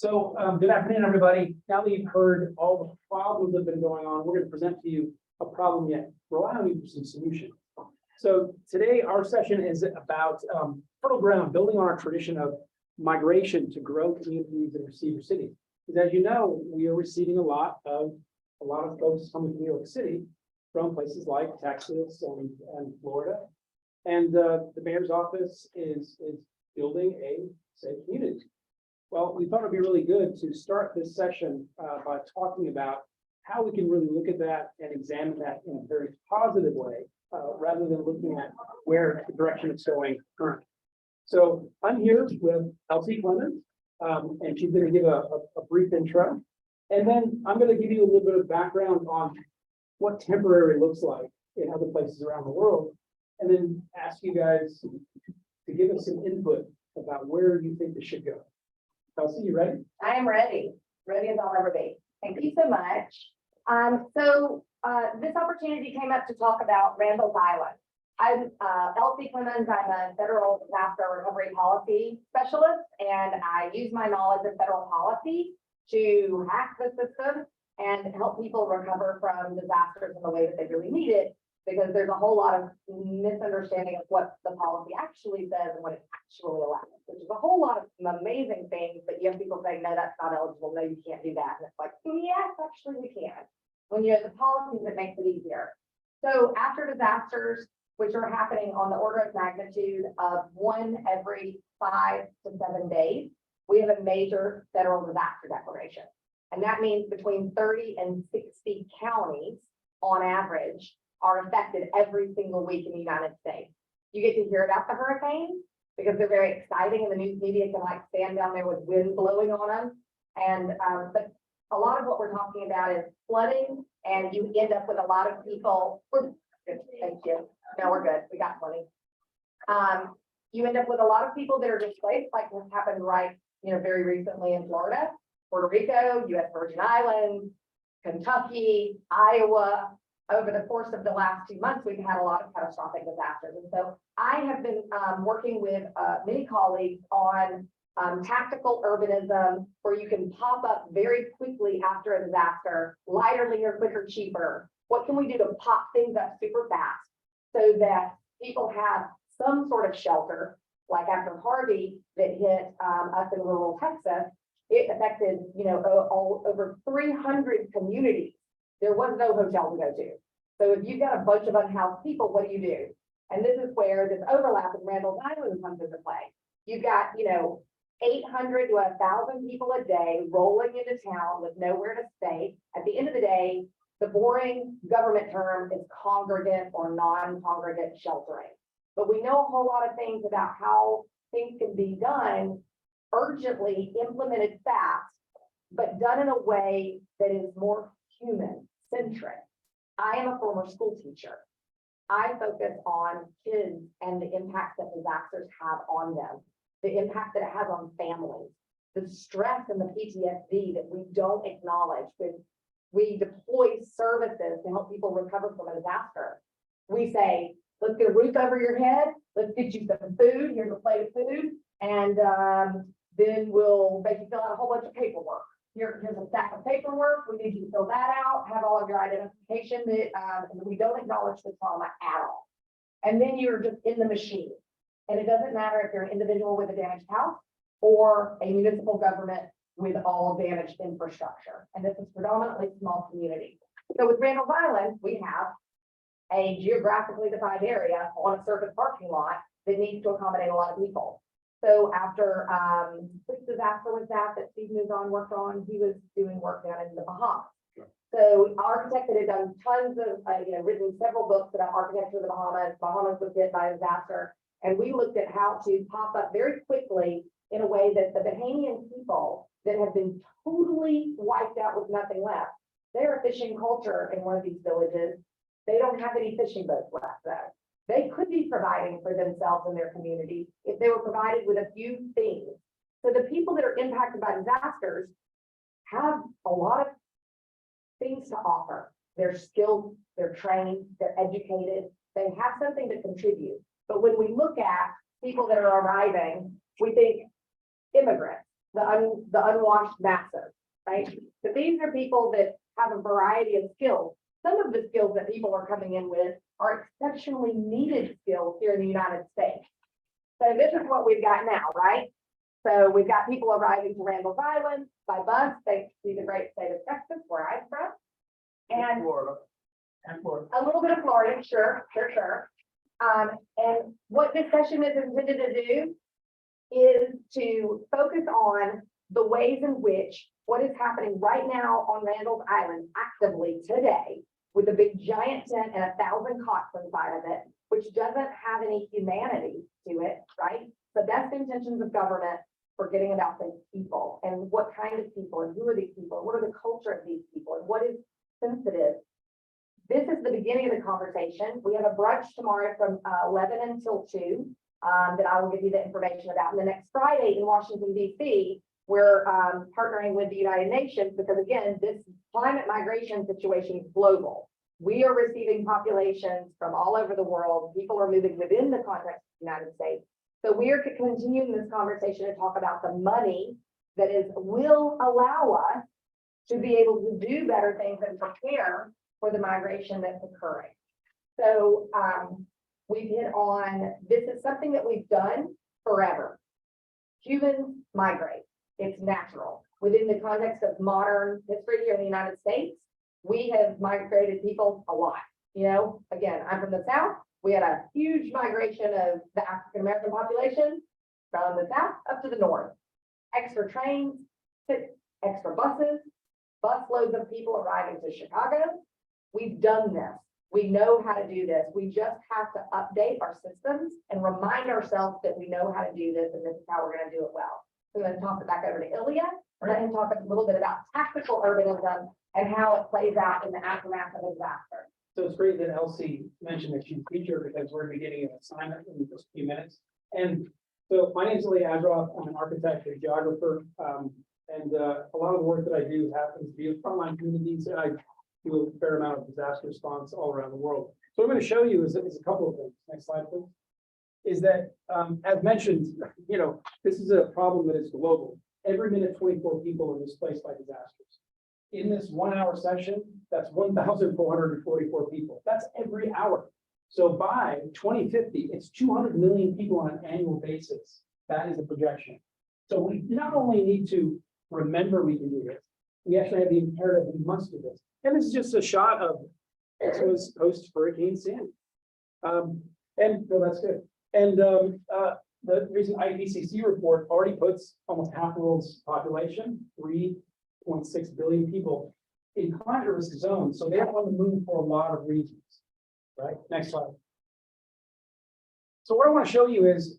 Good afternoon, everybody. Now that you've heard all the problems that have been going on, we're going to present to you a problem yet rely on you for some solutions. So today, our session is about fertile ground, building on our tradition of migration to grow communities in receiver cities. Because as you know, we are receiving a lot of folks coming to New York City from places like Texas and Florida. And the mayor's office is building a safe community. Well, we thought it'd be really good to start this session by talking about how we can really look at that and examine that in a very positive way, rather than looking at where the direction it's going currently. So I'm here with Elsie Clemens, and she's going to give a brief intro. And then I'm going to give you a little bit of background on what temporary looks like in other places around the world, and then ask you guys to give us some input about where you think this should go. Elsie, you ready? I am ready as I'll ever be. Thank you so much. This opportunity came up to talk about Randall's Island. I'm Elsie Clemens. I'm a federal disaster recovery policy specialist, and I use my knowledge of federal policy to hack the system and help people recover from disasters in the way that they really need it, because there's a whole lot of misunderstanding of what the policy actually says and what it actually allows, which is a whole lot of amazing things, but you have people saying, no, that's not eligible, no, you can't do that. And it's like, yes, actually we can. When you have the policies, it makes it easier. So after disasters, which are happening on the order of magnitude of 1 every 5 to 7 days, we have a major federal disaster declaration. And that means between 30 and 60 counties on average are affected every single week in the United States. You get to hear about the hurricanes because they're very exciting, and the news media can like stand down there with wind blowing on them. And but a lot of what we're talking about is flooding, and you end up with a lot of people. We're good, thank you. No, we're good. We got plenty. You end up with a lot of people that are displaced, like what happened very recently in Florida, Puerto Rico, U.S. Virgin Islands, Kentucky, Iowa. Over the course of the last 2 months, we've had a lot of catastrophic disasters. And so I have been working with many colleagues on tactical urbanism, where you can pop up very quickly after a disaster, lighter, leaner, quicker, cheaper. What can we do to pop things up super fast so that people have some sort of shelter? Like after Harvey that hit us in rural Texas, it affected, all over 300 communities. There was no hotel to go to. So if you've got a bunch of unhoused people, what do? And this is where this overlap with Randall's Island comes into play. You've got, 800 to 1,000 people a day rolling into town with nowhere to stay. At the end of the day, the boring government term is congregant or non-congregant sheltering. But we know a whole lot of things about how things can be done urgently, implemented fast, but done in a way that is more human-centric. I am a former school teacher. I focus on kids and the impact that disasters have on them, the impact that it has on families, the stress and the PTSD that we don't acknowledge when we deploy services to help people recover from a disaster. We say, let's get a roof over your head, let's get you some food, here's a plate of food, and then we'll make you fill out a whole bunch of paperwork. Here's a stack of paperwork. We need you to fill that out, have all of your identification, and we don't acknowledge the trauma at all. And then you're just in the machine. And it doesn't matter if you're an individual with a damaged house or a municipal government with all damaged infrastructure. And this is predominantly small communities. So with Randall's Island, we have a geographically defined area on a surface parking lot that needs to accommodate a lot of people. So after which disaster was that Steve moved on, worked on? He was doing work down in the Bahamas. Sure. So architect that had done tons of, written several books about architecture of the Bahamas. Bahamas was hit by a disaster. And we looked at how to pop up very quickly in a way that the Bahamian people that have been totally wiped out with nothing left, they're a fishing culture in one of these villages. They don't have any fishing boats left though. They could be providing for themselves and their community if they were provided with a few things. So the people that are impacted by disasters have a lot of things to offer. They're skilled, they're trained, they're educated, they have something to contribute. But when we look at people that are arriving, we think immigrants. the unwashed masses, right? But these are people that have a variety of skills. Some of the skills that people are coming in with are exceptionally needed skills here in the United States. So this is what we've got now, right? So we've got people arriving to Randall's Island by bus, thanks to the great state of Texas, where I'm from. And Florida. And Florida. a little bit of Florida, sure. And what this session is intended to do is to focus on the ways in which what is happening right now on Randall's Island actively today with a big giant tent and 1,000 cots inside of it, which doesn't have any humanity to it, right? The best intentions of government forgetting about the people and what kind of people and who are these people, and what are the culture of these people, and what is sensitive. This is the beginning of the conversation. We have a brunch tomorrow from 11 until 2 that I will give you the information about. And the next Friday in Washington, D.C., we're partnering with the United Nations because, again, this climate migration situation is global. We are receiving populations from all over the world. People are moving within the context of the United States. So we are continuing this conversation to talk about the money that will allow us to be able to do better things and prepare for the migration that's occurring. So we've hit on, this is something that we've done forever. Humans migrate. It's natural. Within the context of modern history here in the United States, we have migrated people a lot. You know, again, I'm from the South. We had a huge migration of the African-American population from the South up to the North. Extra trains, extra buses, busloads of people arriving to Chicago. We've done this. We know how to do this. We just have to update our systems and remind ourselves that we know how to do this and this is how we're going to do it well. So I'm going to toss it back over to Ilya, and let him talk a little bit about tactical urbanism and how it plays out in the aftermath of a disaster. So it's great that Elsie mentioned that she's a teacher because we're beginning an assignment in just a few minutes. And so my name is Ilya Azarov. I'm an architect and geographer. And a lot of the work that I do happens to be in frontline communities. And I do a fair amount of disaster response all around the world. So what I'm going to show you is a couple of things. Next slide, please. Is that, as mentioned, you know, this is a problem that is global. Every minute, 24 people are displaced by disasters. In this 1 hour session, that's 1,444 people. That's every hour. So by 2050, it's 200 million people on an annual basis. That is a projection. So we not only need to remember we can do this, we actually have the imperative we must do this. And this is just a shot of, this was post Hurricane Sandy. And no, that's good. And the recent IPCC report already puts almost half the world's population, 3.6 billion people, in climate risk zones. So they're on the move for a lot of regions, right? Next slide. So what I want to show you is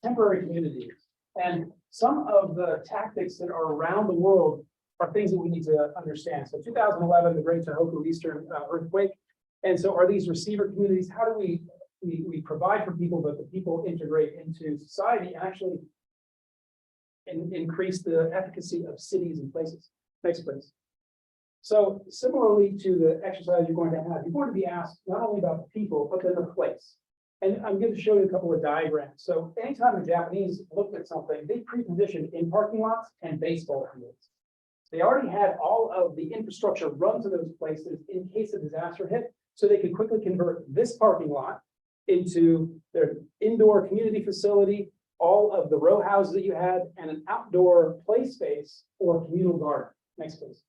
temporary communities. And some of the tactics that are around the world are things that we need to understand. So 2011, the Great Tohoku Eastern earthquake. And so are these receiver communities? How do we provide for people, but the people integrate into society and actually increase the efficacy of cities and places? Next, please. So similarly to the exercise you're going to have, you're going to be asked not only about the people, but then the place. And I'm going to show you a couple of diagrams. So anytime the Japanese looked at something, they prepositioned in parking lots and baseball fields. They already had all of the infrastructure run to those places in case a disaster hit, so they could quickly convert this parking lot into their indoor community facility, all of the row houses that you had, and an outdoor play space or communal garden. Next, please.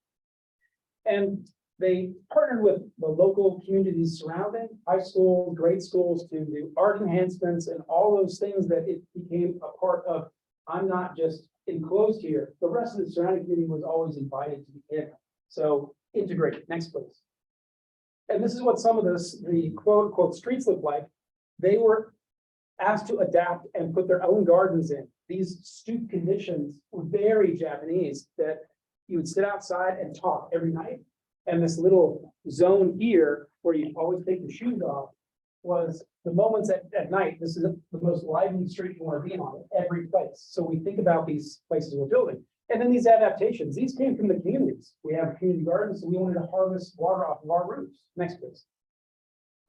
And they partnered with the local communities surrounding, high schools, grade schools, to do art enhancements and all those things that it became a part of. I'm not just enclosed here. The rest of the surrounding community was always invited to be in. So integrate. Next, please. And this is what some of the quote unquote streets look like. They were asked to adapt and put their own gardens in. These stoop conditions were very Japanese, that you would sit outside and talk every night. And this little zone here where you always take your shoes off was the moments at night. This is the most lively street you want to be on at every place. So we think about these places we're building. And then these adaptations, these came from the communities. We have community gardens, so we wanted to harvest water off of our roofs. Next, please.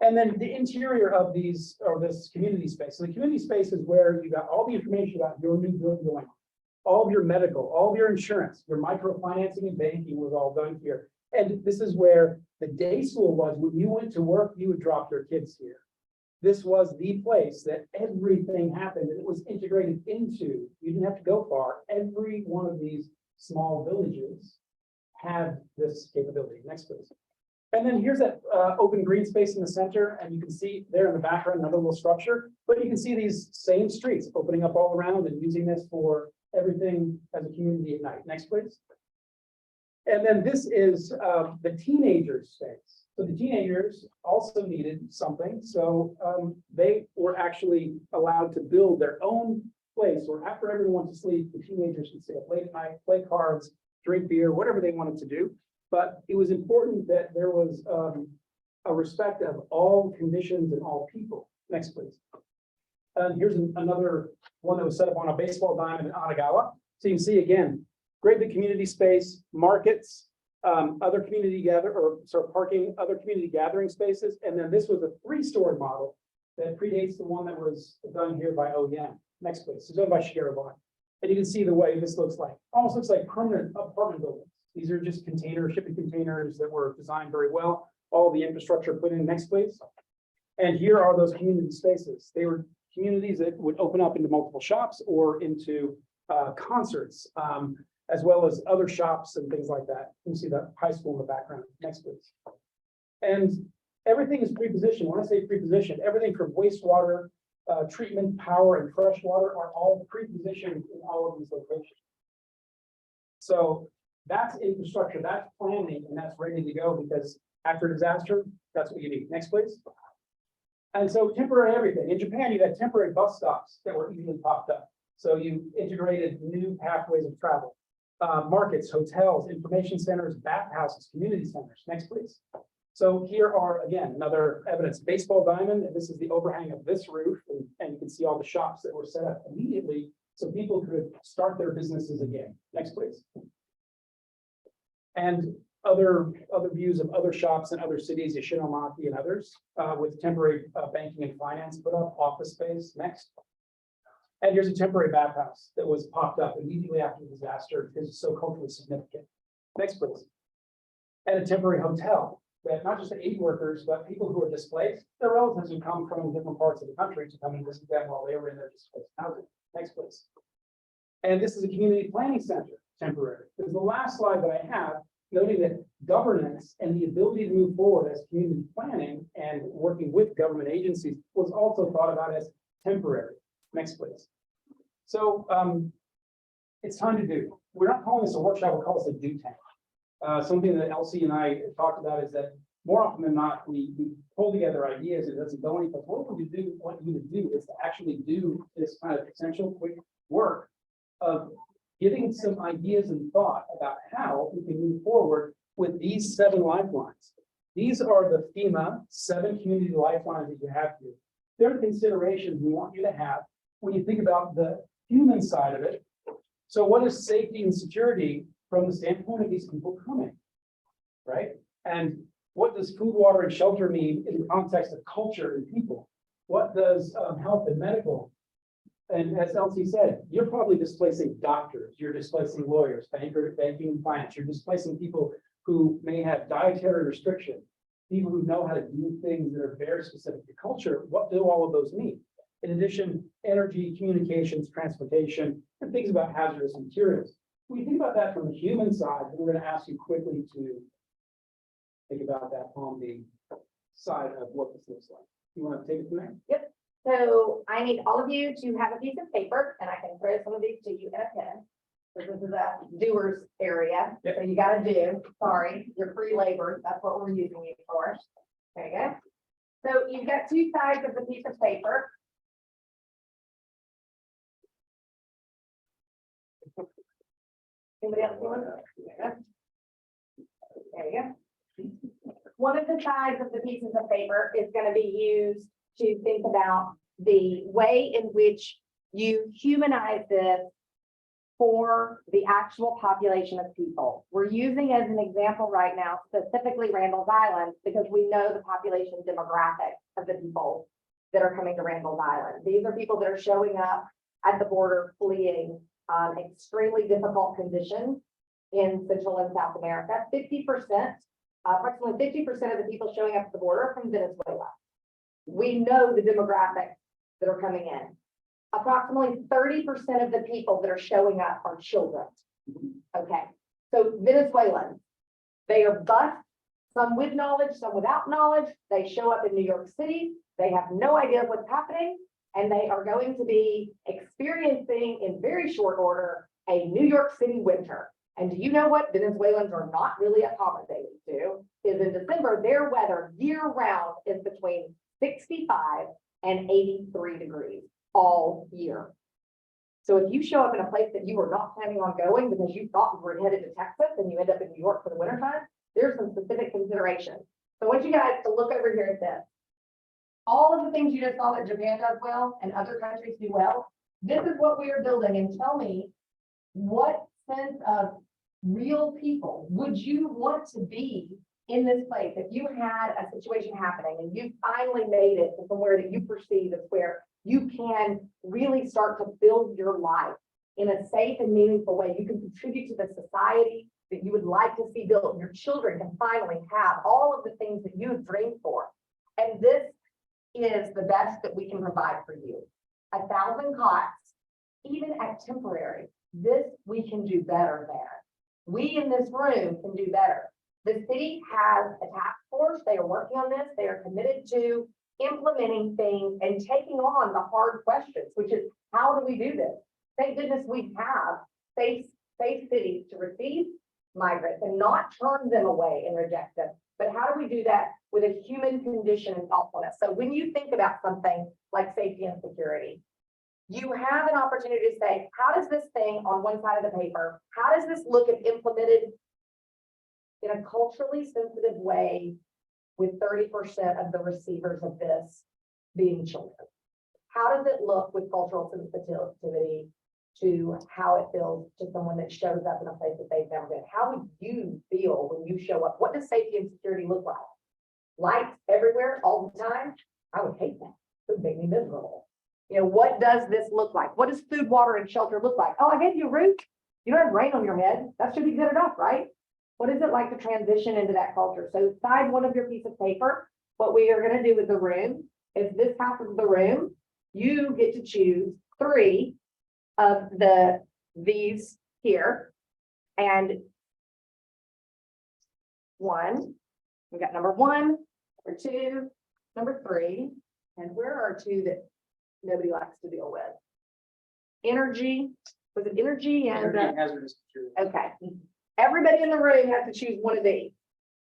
And then the interior of these, or this community space. So the community space is where you got all the information about your new building going on. All of your medical, all of your insurance, your microfinancing and banking was all done here. And this is where the day school was. When you went to work, you would drop your kids here. This was the place that everything happened, and it was integrated into. You didn't have to go far. Every one of these small villages had this capability. Next, please. And then here's that open green space in the center, and you can see there in the background another little structure, but you can see these same streets opening up all around and using this for everything as a community at night. Next, please. And then this is the teenagers space. So the teenagers also needed something, so they were actually allowed to build their own place where after everyone went to sleep, the teenagers could stay up late at night, play cards, drink beer, whatever they wanted to do. But it was important that there was a respect of all conditions and all people. Next, please. And here's another one that was set up on a baseball diamond in Onagawa. So you can see again, great big community space, markets, other community parking, other community gathering spaces. And then this was a 3-story model that predates the one that was done here by OEM. Next, please. It's done by Shigeru Ban. And you can see the way this looks like, almost looks like permanent apartment buildings. These are just shipping containers that were designed very well. All the infrastructure put in. Next, please. And here are those community spaces. They were communities that would open up into multiple shops or into concerts, as well as other shops and things like that. You can see the high school in the background. Next, please. And everything is pre-positioned. When I say pre-positioned, everything from wastewater, treatment, power, and fresh water are all pre-positioned in all of these locations. So that's infrastructure, that's planning, and that's ready to go because after disaster, that's what you need. Next, please. And so temporary everything. In Japan, you had temporary bus stops that were easily popped up. So you integrated new pathways of travel. Markets, hotels, information centers, bathhouses, community centers. Next, please. So here are, again, another evidence, baseball diamond, and this is the overhang of this roof, and you can see all the shops that were set up immediately so people could start their businesses again. Next, please. And other views of other shops in other cities, Ishinomaki and others, with temporary banking and finance put up, office space. Next. And here's a temporary bathhouse that was popped up immediately after the disaster because it's so culturally significant. Next, please. And a temporary hotel that not just the aid workers, but people who are displaced, their relatives who come from different parts of the country to come and visit them while they were in their displaced housing. Next, please. And this is a community planning center, temporary. This is the last slide that I have, noting that governance and the ability to move forward as community planning and working with government agencies was also thought about as temporary. Next, please. So it's time to do. We're not calling this a workshop, we'll call this a do tank. Something that Elsie and I talked about is that more often than not, we pull together ideas, it doesn't go anyplace. What we want you to do is to actually do this kind of essential quick work of giving some ideas and thought about how we can move forward with these 7 lifelines. These are the FEMA 7 community lifelines that you have here. There are considerations we want you to have when you think about the human side of it. So what is safety and security from the standpoint of these people coming, right? And what does food, water, and shelter mean in the context of culture and people? What does health and medical? And as Elsie said, you're probably displacing doctors, you're displacing lawyers, banking and finance, you're displacing people who may have dietary restrictions, people who know how to do things that are very specific to culture. What do all of those mean? In addition, energy, communications, transportation, and things about hazardous materials. When you think about that from the human side, we're going to ask you quickly to think about that on the side of what this looks like. You want to take it from there? Yep. So I need all of you to have a piece of paper, and I can throw some of these to you in a pen. So this is a doers area. Yep. So you got to do. Sorry, your free labor. That's what we're using you for. There you go. So you've got 2 sides of the piece of paper. Anybody else doing it? There you go. One of the sides of the pieces of paper is going to be used to think about the way in which you humanize this for the actual population of people. We're using as an example right now, specifically Randall's Island, because we know the population demographic of the people that are coming to Randall's Island. These are people that are showing up at the border fleeing extremely difficult conditions in Central and South America. 50%, approximately 50% of the people showing up at the border are from Venezuela. We know the demographics that are coming in. Approximately 30% of the people that are showing up are children. Okay, so Venezuelans, they are bused, some with knowledge, some without knowledge. They show up in New York City. They have no idea what's happening, and they are going to be experiencing in very short order a New York City winter. And do you know what Venezuelans are not really accommodating to? Is in December, their weather year round is between 65 and 83 degrees all year. So if you show up in a place that you were not planning on going because you thought you were headed to Texas and you end up in New York for the wintertime, there's some specific considerations. So I want you guys to look over here at this. All of the things you just saw that Japan does well and other countries do well, this is what we are building. And tell me, what sense of real people would you want to be in this place if you had a situation happening and you finally made it to somewhere that you perceive as where you can really start to build your life in a safe and meaningful way? You can contribute to the society that you would like to see built. Your children can finally have all of the things that you dreamed for. And this is the best that we can provide for you. 1,000 cots, even at temporary. This we can do better there. We in this room can do better. The city has a task force. They are working on this. They are committed to implementing things and taking on the hard questions, which is, how do we do this? Thank goodness we have safe cities to receive migrants and not turn them away and reject them. But how do we do that with a human condition and thoughtfulness? So when you think about something like safety and security, you have an opportunity to say, how does this thing on one side of the paper, how does this look if implemented in a culturally sensitive way with 30% of the receivers of this being children? How does it look with cultural sensitivity to how it feels to someone that shows up in a place that they've never been? How would you feel when you show up? What does safety and security look like? Lights everywhere all the time? I would hate that. It would make me miserable. You know, what does this look like? What does food, water, and shelter look like? Oh, I gave you a roof. You don't have rain on your head. That should be good enough, right? What is it like to transition into that culture? So side one of your piece of paper, what we are going to do with the room is this half of the room, you get to choose 3 of these here. And 1, we got number 1, number 2, number 3, and where are 2 that nobody likes to deal with? Energy, was it energy and hazardous materials. okay. Everybody in the room has to choose one of these.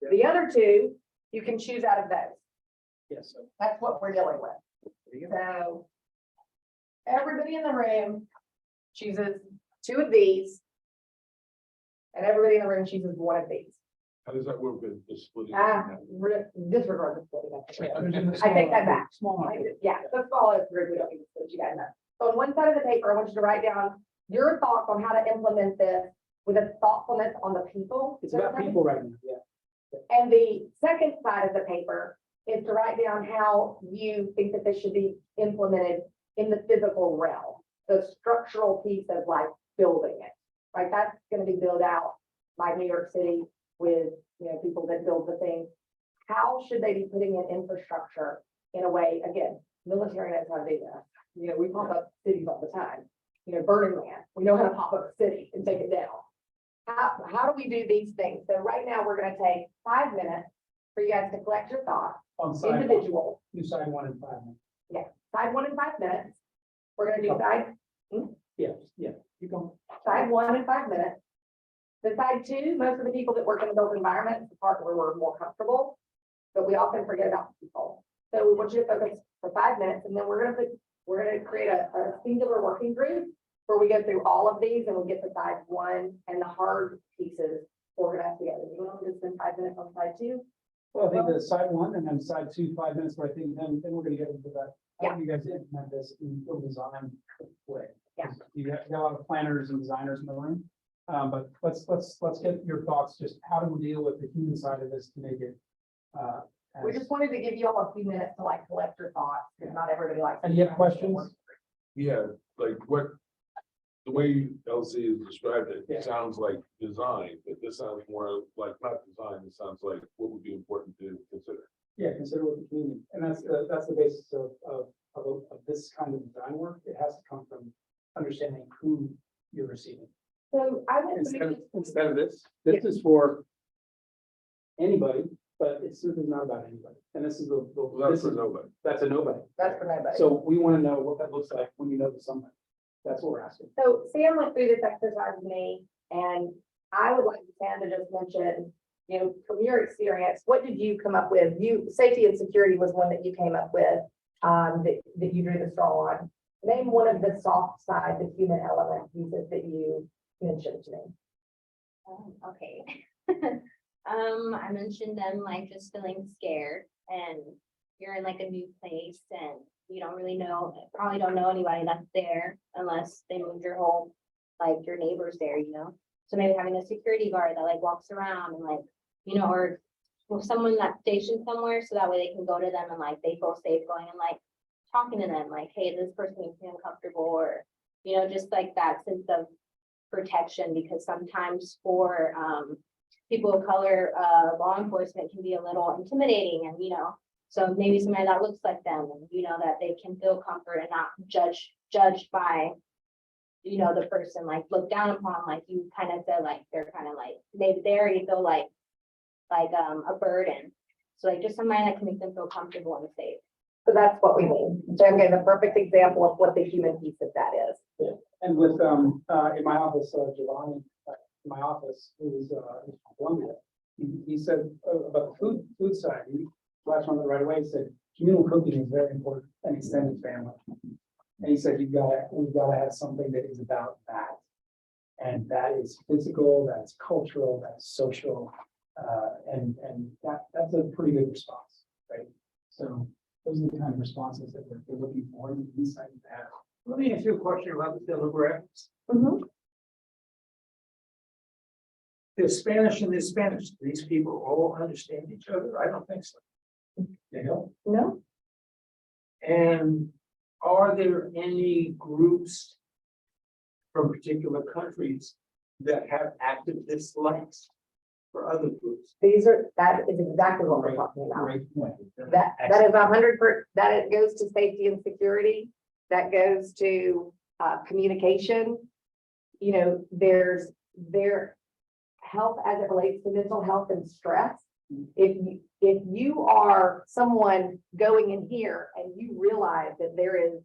Yeah. The other 2, you can choose out of those. Yes, sir. That's what we're dealing with. So everybody in the room chooses 2 of these. And everybody in the room chooses 1 of these. How does that work with the splitting? Disregard the splitting. I I take that back. Small. Yeah, the small group, we don't need to split you guys up. So on one side of the paper, I want you to write down your thoughts on how to implement this with a thoughtfulness on the people. It's about people right now, yeah. And the second side of the paper is to write down how you think that this should be implemented in the physical realm, the structural piece of like building it. Right, that's going to be built out by New York City with, you know, people that build the things. How should they be putting in infrastructure in a way, again, military knows how to do that. You know, we pop up cities all the time. You know, Burning Man, we know how to pop up a city and take it down. How do we do these things? So right now, we're going to take 5 minutes for you guys to collect your thoughts, On side one. individual. Do side 1 and 5 minutes. Yeah, side 1 in 5 minutes. We're going to do side Yeah, you go. side 1 in 5 minutes. The side 2, most of the people that work in the built environment, is the part where we're more comfortable, but we often forget about the people. So we want you to focus for 5 minutes, and then we're gonna create a singular working group where we go through all of these and we get to side 1 and the hard pieces organized together. You want to spend 5 minutes on side 2? Well, I think the side 1 and then side 2, 5 minutes, but I think then we're gonna get into that. How Yeah. do you guys implement this in the design way? Yeah. You got a lot of planners and designers in the room. But let's get your thoughts, just how do we deal with the human side of this to make it, We just wanted to give you all a few minutes to like collect your thoughts, because not everybody likes. and you have questions? Yeah, like what, The way LC has described it, Yeah. it sounds like design, but this sounds more like not design, it sounds like what would be important to consider. Yeah, consider what the community, and that's the basis of this kind of design work. It has to come from understanding who you're receiving. So I would. Instead of this is for anybody, but it's certainly not about anybody. And this is Well, that's for nobody. that's a nobody. That's for nobody. So we want to know what that looks like when you know the somebody. That's what we're asking. So Sam went through this exercise with me, and I would like Sam to just mention, you know, from your experience, what did you come up with? Safety and security was one that you came up with, that you drew the straw on. Name one of the soft side, the human element pieces that you mentioned to me. Okay. I mentioned them like just feeling scared, and you're in like a new place and you don't really know, probably don't know anybody that's there unless they moved your whole, like your neighbors there, you know? So maybe having a security guard that like walks around and like, you know, or someone that's stationed somewhere so that way they can go to them and like they feel safe going and like talking to them like, hey, this person makes me uncomfortable, or, you know, just like that sense of protection, because sometimes for people of color, law enforcement can be a little intimidating, and you know, so maybe somebody that looks like them, and you know, that they can feel comfort and not judged by, you know, the person, like looked down upon, like you kind of said, like they're kind of like maybe they already feel like a burden. So like just somebody that can make them feel comfortable and safe. So that's what we mean. So I'm getting a perfect example of what the human piece of that is. And with, in my office, Giovanni, in my office, who's from Columbia, he said about the food side, he latched on it right away. He said, communal cooking is very important, and extended family. And he said, we've got to have something that is about that. And that is physical, that's cultural, that's social, and that's a pretty good response, right? So those are the kind of responses that we're looking for in the insight to have. Let me ask you a question about the demographics. Mhm. There's Spanish and there's Spanish. These people all understand each other? I don't think so. You know? No, And are there any groups from particular countries that have active dislikes for other groups? that is exactly what we're talking about. Great point. That is 100%, that it goes to safety and security, that goes to communication. You know, there's their health as it relates to mental health and stress. If you are someone going in here and you realize that there is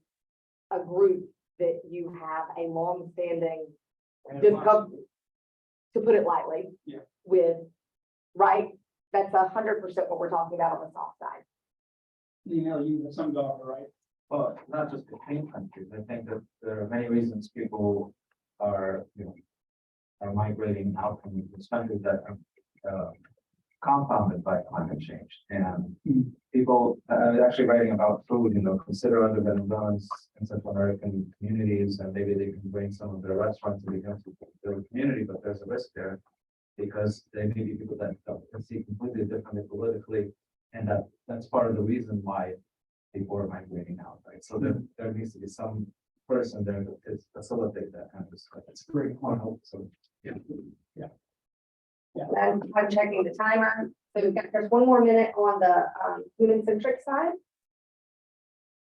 a group that you have a long-standing difficulty, to put it lightly, Yeah. with, right? That's 100% what we're talking about on the soft side. You know, you have some to offer, right? Well, not just between countries. I think that there are many reasons people are, are migrating out from these countries that are compounded by climate change. And people actually writing about food, consider other Venezuelans in Central American communities, and maybe they can bring some of their restaurants and begin to build a community, but there's a risk there because they may be people that can see completely differently politically, and that's part of the reason why people are migrating out, right? So there needs to be some person there to facilitate that kind of stuff. It's very hard. So And I'm checking the timer. So there's one more minute on the human-centric side.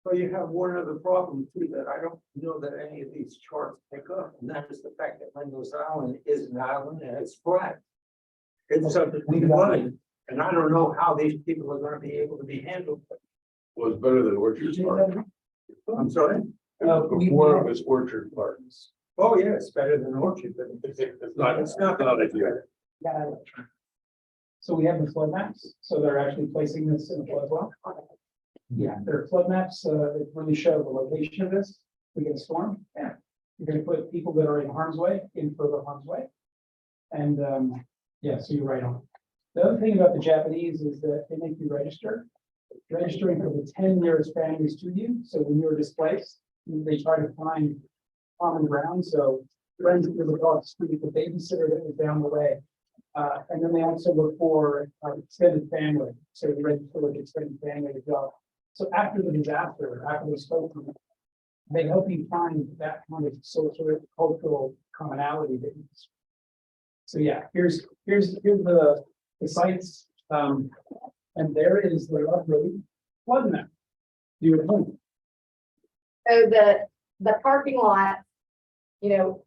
Well, you have one other problem too, that I don't know that any of these charts pick up, and that is the fact that Mendo's Island is an island and it's flat. It's subject to flooding, and I don't know how these people are gonna be able to be handled. Was better than Orchard Park. I'm sorry? Before it was Orchard Park. Oh, yeah, it's better than Orchard, but It's not ideal. So we have the flood maps, so they're actually placing this in the flood well. Yeah, there are flood maps that really show the location of this. We get a storm, yeah. You're gonna put people that are in harm's way in further harm's way. And yeah, so you're right on. The other thing about the Japanese is that they make you register. Registering for the 10 nearest families to you. So when you're displaced, they try to find common ground. So friends that live across the street, the babysitter that was down the way. And then they also look for extended family. So you register with extended family as well. So after the disaster, after the smoke, they help you find that kind of social cultural commonality that you. So yeah, here's the sites, and there is the rough road, flood map. Beautiful. So the parking lot, you know,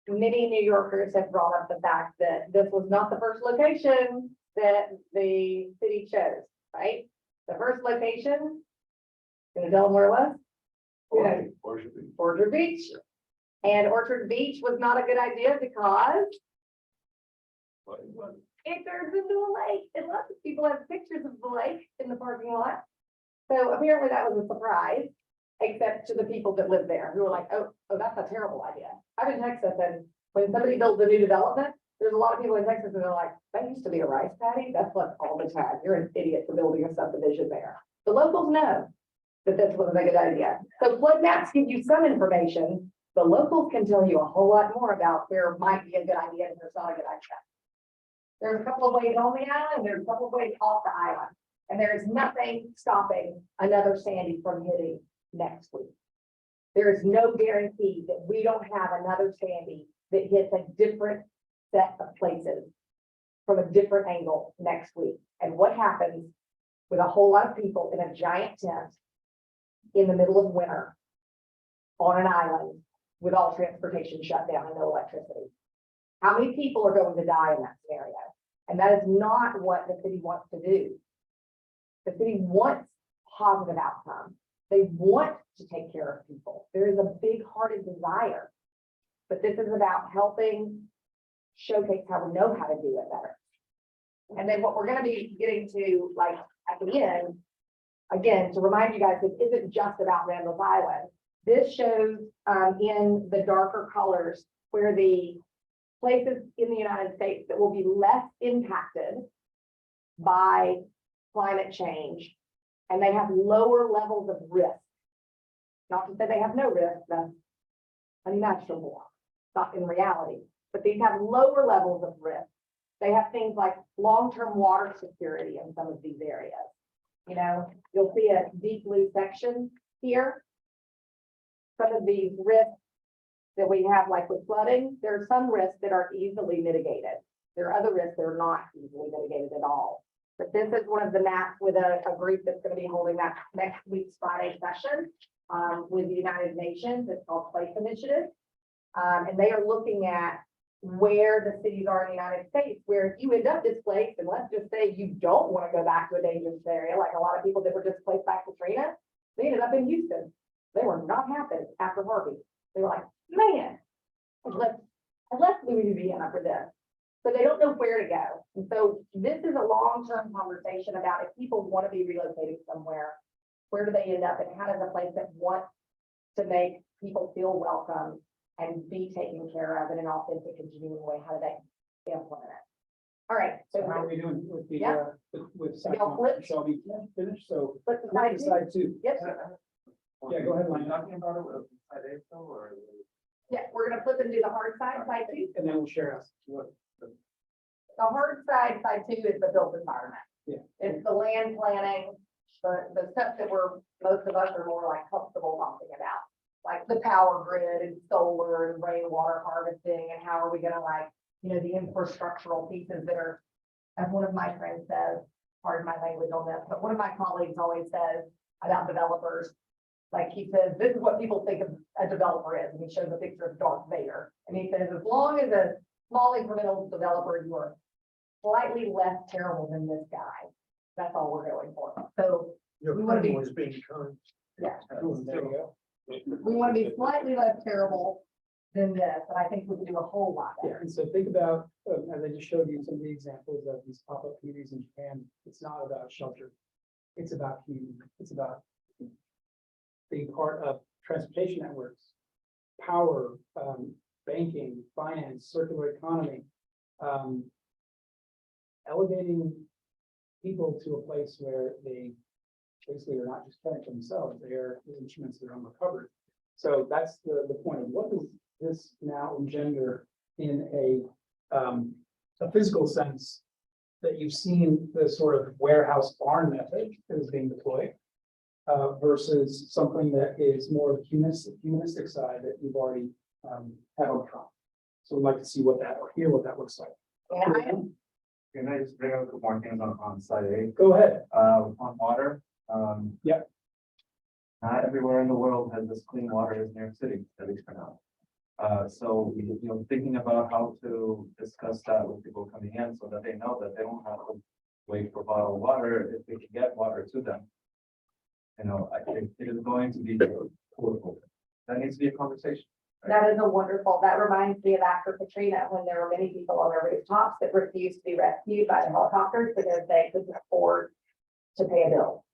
many New Yorkers have brought up the fact that this was not the first location that the city chose, right? The first location, gonna tell them where it was? Yeah. Orchard Beach. And Orchard Beach was not a good idea because it turns into a lake, and lots of people have pictures of the lake in the parking lot. So apparently that was a surprise, except to the people that live there, who were like, oh, that's a terrible idea. I'm in Texas, and when somebody builds a new development, there's a lot of people in Texas and they're like, that used to be a rice paddy, that's what all the time, you're an idiot for building a subdivision there. The locals know that this was a good idea. So flood maps give you some information, the locals can tell you a whole lot more about where it might be a good idea and there's not a good idea. There's a couple of ways on the island, there's a couple of ways off the island, and there is nothing stopping another Sandy from hitting next week. There is no guarantee that we don't have another Sandy that hits a different set of places from a different angle next week. And what happens with a whole lot of people in a giant tent in the middle of winter on an island with all transportation shut down and no electricity? How many people are going to die in that scenario? And that is not what the city wants to do. The city wants positive outcomes. They want to take care of people. There is a big-hearted desire. But this is about helping showcase how we know how to do it better. And then what we're going to be getting to, like, at the end, again, to remind you guys, this isn't just about Randall's Island. This shows in the darker colors where the places in the United States that will be less impacted by climate change, and they have lower levels of risk. Not to say they have no risk, that's unimaginable, not in reality, but these have lower levels of risk. They have things like long-term water security in some of these areas. You know, you'll see a deep blue section here. Some of these risks that we have, like with flooding, there are some risks that are easily mitigated. There are other risks that are not easily mitigated at all. But this is one of the maps with a group that's going to be holding that next week's Friday session with the United Nations. It's called Place Initiative. And they are looking at where the cities are in the United States, where if you end up displaced, and let's just say you don't want to go back to a dangerous area, like a lot of people that were displaced by Katrina, they ended up in Houston. They were not happy after Harvey. They were like, man, I left Louisiana for this. So they don't know where to go. And so this is a long-term conversation about if people want to be relocated somewhere, where do they end up, and how does a place that wants to make people feel welcome and be taken care of in an authentic and genuine way, how do they implement it? All right. So how are we doing with the, Yeah. with Y'all flip? shall be finished? So Flip the flip side the two. side two. Yes, Yeah, go ahead, Lynn. Talking about it with April or? yeah, we're gonna flip and do the hard side, side two. And then we'll share us. The hard side, side two is the built environment. Yeah. It's the land planning, the stuff that most of us are more like comfortable talking about. Like the power grid and solar and rainwater harvesting, and how are we gonna, like, you know, the infrastructural pieces that are, as one of my friends says, pardon my language on this, but one of my colleagues always says about developers, like he says, this is what people think of a developer is, and he shows a picture of Darth Vader. And he says, as long as a small incremental developer, you are slightly less terrible than this guy. That's all we're going for. So Your we want to friend be, was being turned. yeah, There you go. we want to be slightly less terrible than this, and I think we can do a whole lot Yeah, better. and so think about, as I just showed you some of the examples of these pop-up communities in Japan, it's not about shelter. It's about community. It's about being part of transportation networks, power, banking, finance, circular economy, elevating people to a place where they basically are not just caring for themselves, they are instruments of their own recovery. So that's the point of what does this now engender in a physical sense, that you've seen the sort of warehouse barn method that is being deployed. versus something that is more of the humanistic side that you've already had on top. So we'd like to see what that, or hear what that looks like. Can I just bring up a couple more things on side A? Go ahead. On water. Yep. Not everywhere in the world has this clean water as New York City, at least for now. So, thinking about how to discuss that with people coming in so that they know that they don't have to wait for bottled water if they can get water to them. I think it is going to be affordable. That needs to be a conversation. That is a wonderful, that reminds me of after Katrina, when there were many people on their rooftops that refused to be rescued by the helicopters because they couldn't afford to pay a bill.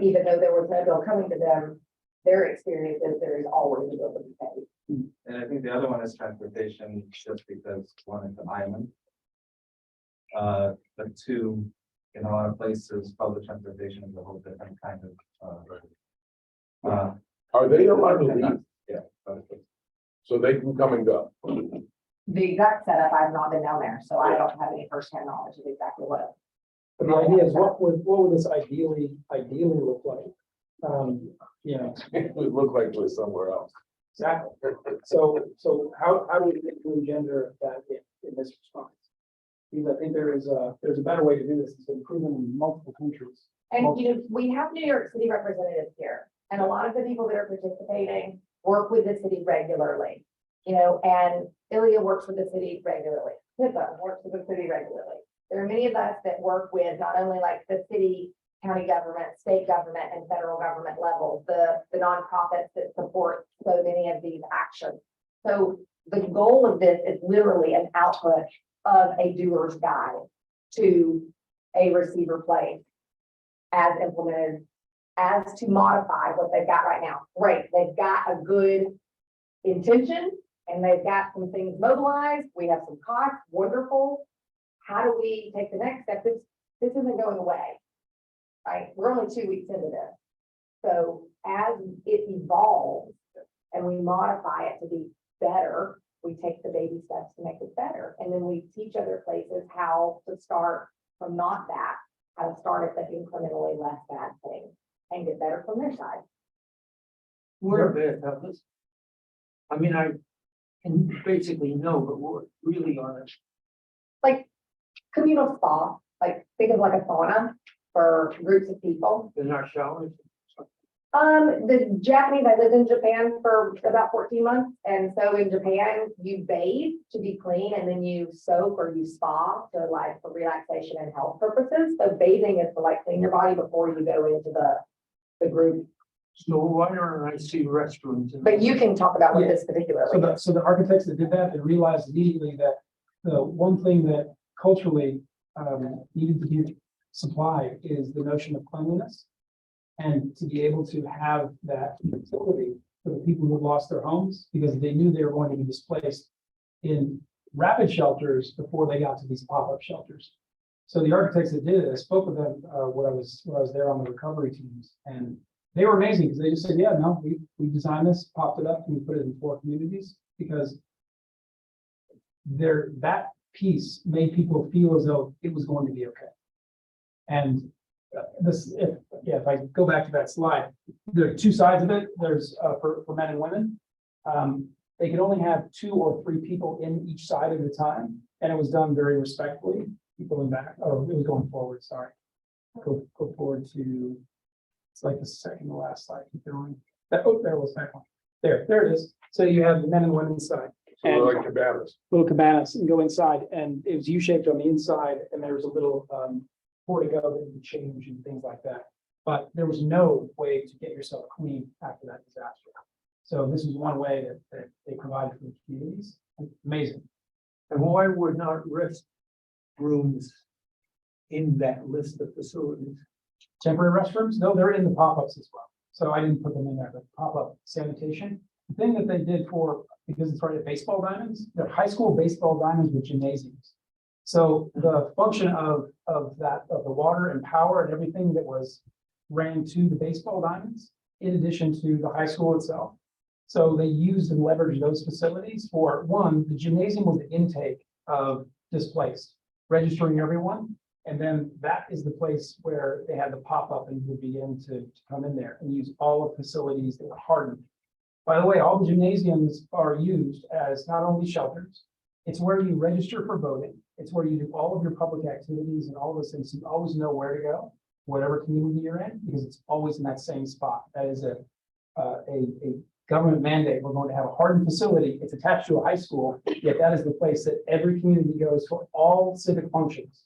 Even though there was no bill coming to them, their experience is there is always a bill to be paid. And I think the other one is transportation, just because one is an island. But two, in a lot of places, public transportation is a whole different kind of. Are they allowed to leave? Yeah. So they can come and go? The exact setup, I've not been down there, so I don't have any firsthand knowledge of exactly what. But the idea is what would this ideally look like? It would look like it was somewhere else. Exactly. So how do we get to engender that in this response? Because I think there's a better way to do this. It's been proven in multiple countries. And we have New York City representatives here, and a lot of the people that are participating work with the city regularly. And Ilya works with the city regularly. Pippa works with the city regularly. There are many of us that work with not only like the city, county government, state government, and federal government levels, the nonprofits that support so many of these actions. So the goal of this is literally an output of a doer's guide to a receiver place as implemented, as to modify what they've got right now. Great, they've got a good intention and they've got some things mobilized. We have some costs, wonderful. How do we take the next step? This isn't going away, right? We're only 2 weeks into this. So as it evolves and we modify it to be better, we take the baby steps to make it better. And then we teach other places how to start from not that, how to start at the incrementally less bad thing and get better from their side. We're bad fellas. I mean, I can basically know, but we're really on it. Like communal spa, like think of like a sauna for groups of people. In our showers. The Japanese, I lived in Japan for about 14 months. And so in Japan, you bathe to be clean and then you soak or you spa to like for relaxation and health purposes. So bathing is to like clean your body before you go into the group. So why don't I see restaurants? But you can talk about what Yeah. this particularly is. So the architects that did that, they realized immediately that the one thing that culturally needed to be supplied is the notion of cleanliness. And to be able to have that utility for the people who have lost their homes because they knew they were going to be displaced in rapid shelters before they got to these pop-up shelters. So the architects that did it, I spoke with them when I was there on the recovery teams, and they were amazing because they just said, yeah, no, we designed this, popped it up, and we put it in 4 communities because that piece made people feel as though it was going to be okay. And if I go back to that slide, there are 2 sides of it. There's for men and women. They could only have 2 or 3 people in each side at a time, and it was done very respectfully. Keep going back. Oh, it was going forward. Sorry. Go forward to. It's like the second to last slide. Keep going. There was that one. There it is. So you have the men and women's side. So they're like cabanas. Little cabanas and go inside, and it was U-shaped on the inside, and there was a little portico that you could change and things like that. But there was no way to get yourself clean after that disaster. So this is one way that they provided for the communities. Amazing. And why would not restrooms in that list of facilities? Temporary restrooms? No, they're in the pop-ups as well. So I didn't put them in there, but pop-up sanitation. The thing that they did because it's right at baseball diamonds, they're high school baseball diamonds with gymnasiums. So the function of the water and power and everything that was ran to the baseball diamonds, in addition to the high school itself. So they used and leveraged those facilities for one, the gymnasium was the intake of displaced, registering everyone. And then that is the place where they had the pop-up and would begin to come in there and use all the facilities that were hardened. By the way, all the gymnasiums are used as not only shelters, it's where you register for voting. It's where you do all of your public activities and all those things. You always know where to go, whatever community you're in, because it's always in that same spot. That is a government mandate. We're going to have a hardened facility. It's attached to a high school, yet that is the place that every community goes for all civic functions.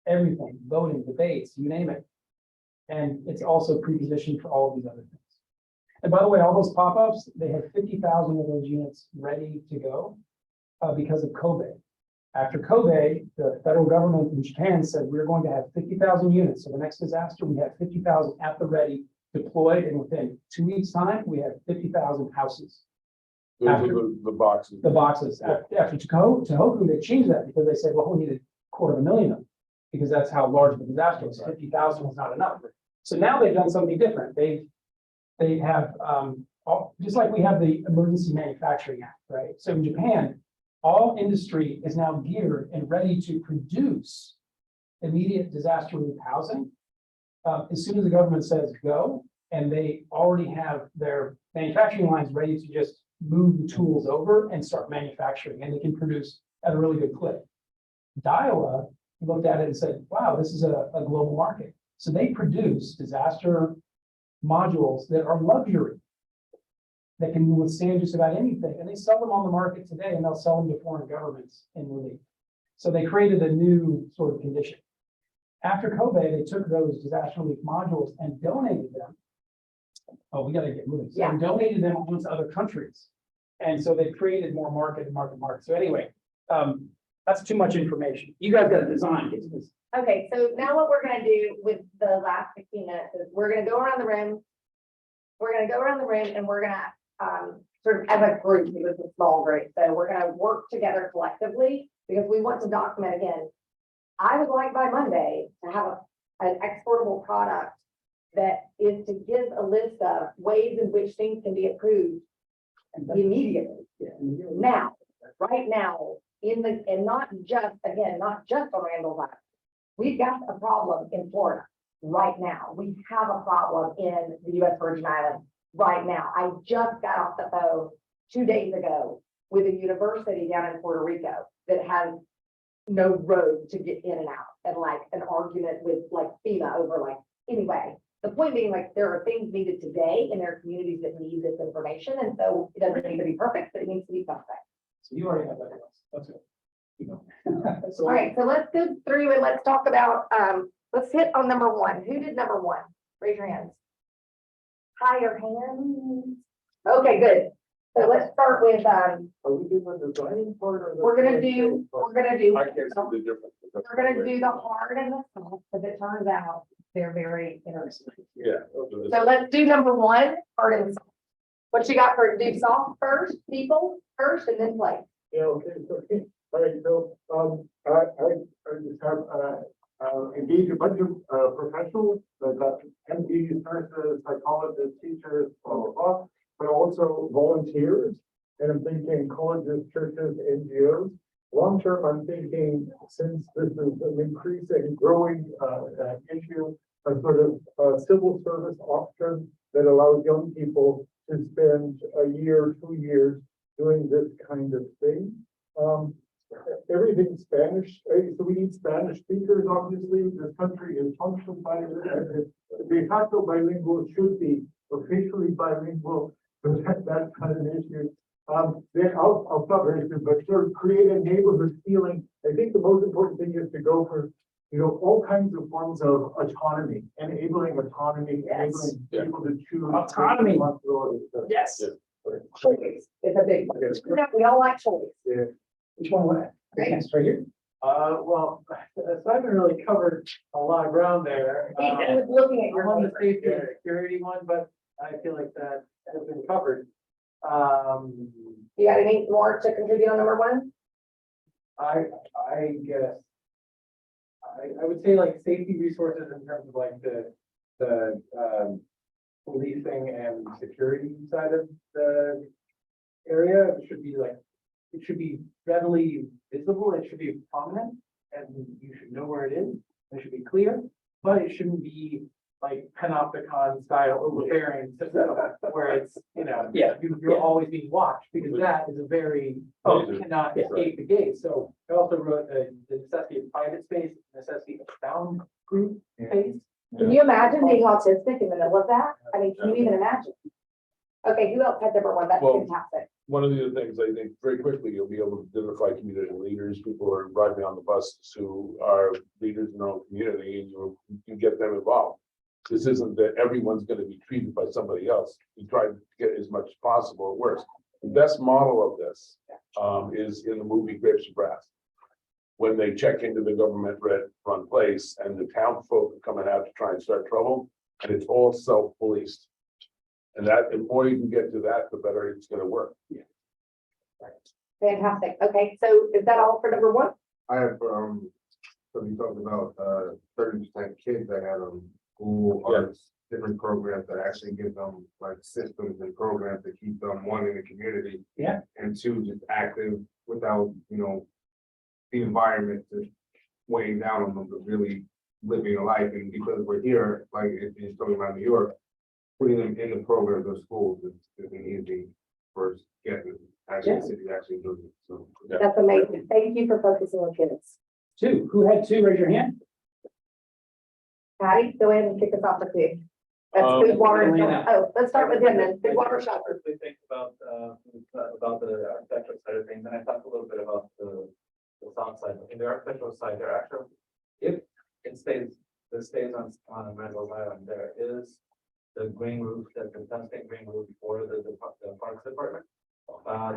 Everything, voting, debates, you name it. And it's also pre-positioned for all of these other things. And by the way, all those pop-ups, they had 50,000 of those units ready to go because of COVID. After COVID, the federal government in Japan said, we're going to have 50,000 units. So the next disaster, we have 50,000 at the ready, deployed, and within 2 weeks' time, we have 50,000 houses. Those are After- the boxes. The boxes. After Tohoku, they changed that because they said, well, we need 250,000 of them, because that's how large the disaster was. 50,000 was not enough. So now they've done something different. They have, just like we have the Emergency Manufacturing Act, right? So in Japan, all industry is now geared and ready to produce immediate disaster relief housing. As soon as the government says go, and they already have their manufacturing lines ready to just move the tools over and start manufacturing, and they can produce at a really good clip. Daiwa looked at it and said, wow, this is a global market. So they produce disaster modules that are luxury, that can withstand just about anything. And they sell them on the market today, and they'll sell them to foreign governments in relief. So they created a new sort of condition. After COVID, they took those disaster relief modules and donated them. Oh, we got to get moving. So Yeah. they donated them onto other countries. And so they created more market. So anyway, that's too much information. You guys got to design. Get to this. Okay, so now what we're gonna do with the last 15 minutes is we're gonna go around the room. We're gonna go around the room and we're gonna sort of as a group, because it's a small group, so we're gonna work together collectively because we want to document again. I would like by Monday to have an exportable product that is to give a list of ways in which things can be approved immediately. Now, right now, and not just on Randall's Island. We've got a problem in Florida right now. We have a problem in the US Virgin Islands right now. I just got off the phone 2 days ago with a university down in Puerto Rico that has no road to get in and out, and like an argument with like FEMA over like, anyway. The point being, like, there are things needed today, and there are communities that need this information, and so it doesn't need to be perfect, but it needs to be something. So you already have that. That's it. So, All right, so let's go through and let's talk about, let's hit on number one. Who did number one? Raise your hands. Higher hands. Okay, good. So let's start with, Are we doing the designing part or? we're gonna do I can't see the difference. but that's we're gonna great. do the hard and the soft, because it turns out they're very interesting. Yeah. those are the- So let's do number one, hard and soft. What you got for do soft first, people first, and then play. Yeah, okay, all right, so, I just have, engaged a bunch of, professionals, that MDs, nurses, psychologists, teachers, blah, blah, blah, but also volunteers. And I'm thinking colleges, churches, NGOs. Long-term, I'm thinking, since this is an increasing, growing, issue, a sort of, civil service option that allows young people to spend a year, 2 years doing this kind of thing. Everything's Spanish, so we need Spanish speakers, obviously. This country is functioned by de facto bilingual, should be officially bilingual, but that's kind of an issue. Then I'll stop very soon, but sort of create a neighborhood feeling. I think the most important thing is to go for, all kinds of forms of autonomy, enabling autonomy, Yes. enabling people to choose. Autonomy. responsibilities. yes. Yeah. Choice is a big one. We all like choice. Yeah. Which one? What? Yes, right here. Well, Simon really covered a lot of ground there. He was looking at I'm on the your. safety and security one, but I feel like that has been covered. You got any more to contribute on number one? I guess. I would say like safety resources in terms of like the policing and security side of the area. It should be like, it should be readily visible, it should be prominent, and you should know where it is. It should be clear, but it shouldn't be like panopticon style overbearing system where it's, Yeah. you're always being watched, because that is a very, you cannot Yeah. escape the gaze. So I also wrote the necessity of private space, necessity of sound proof space. Can you imagine being autistic in the middle of that? I mean, can you even imagine? Okay, who else had number one? That's Well- fantastic. One of the other things, I think, very quickly, you'll be able to identify community leaders, people who are riding on the bus who are leaders in their own community, and you can get them involved. This isn't that everyone's gonna be treated by somebody else. You try to get as much as possible, it works. The best model of this, is in the movie Grapes of Wrath. When they check into the government run place and the town folk are coming out to try and start trouble, and it's all self-policed. And that, the more you can get to that, the better it's gonna work. Fantastic. Okay, so is that all for number one? I have, so we talked about, 30% kids that have, school Yeah. arts, different programs that actually give them like systems and programs to keep them, one, in the community. Yeah. And two, just active without, the environment just weighing down on them, but really living a life. And because we're here, like if you're talking about New York, putting them in the programs of schools is an easy first get. Actually, the city actually does it, so. That's amazing. Thank you for focusing on kids. Two, who had two, raise your hand. Patty, go ahead and kick us off with two. That's Um, food, water, and Elena. shelter. Oh, let's start with him then. Food, water, shelter. Firstly, think about the architectural side of things, and I talked a little bit about the sound side. In the architectural side, there actually, if it stays on Randall's Island, there is the green roof, the constant green roof for the Parks Department.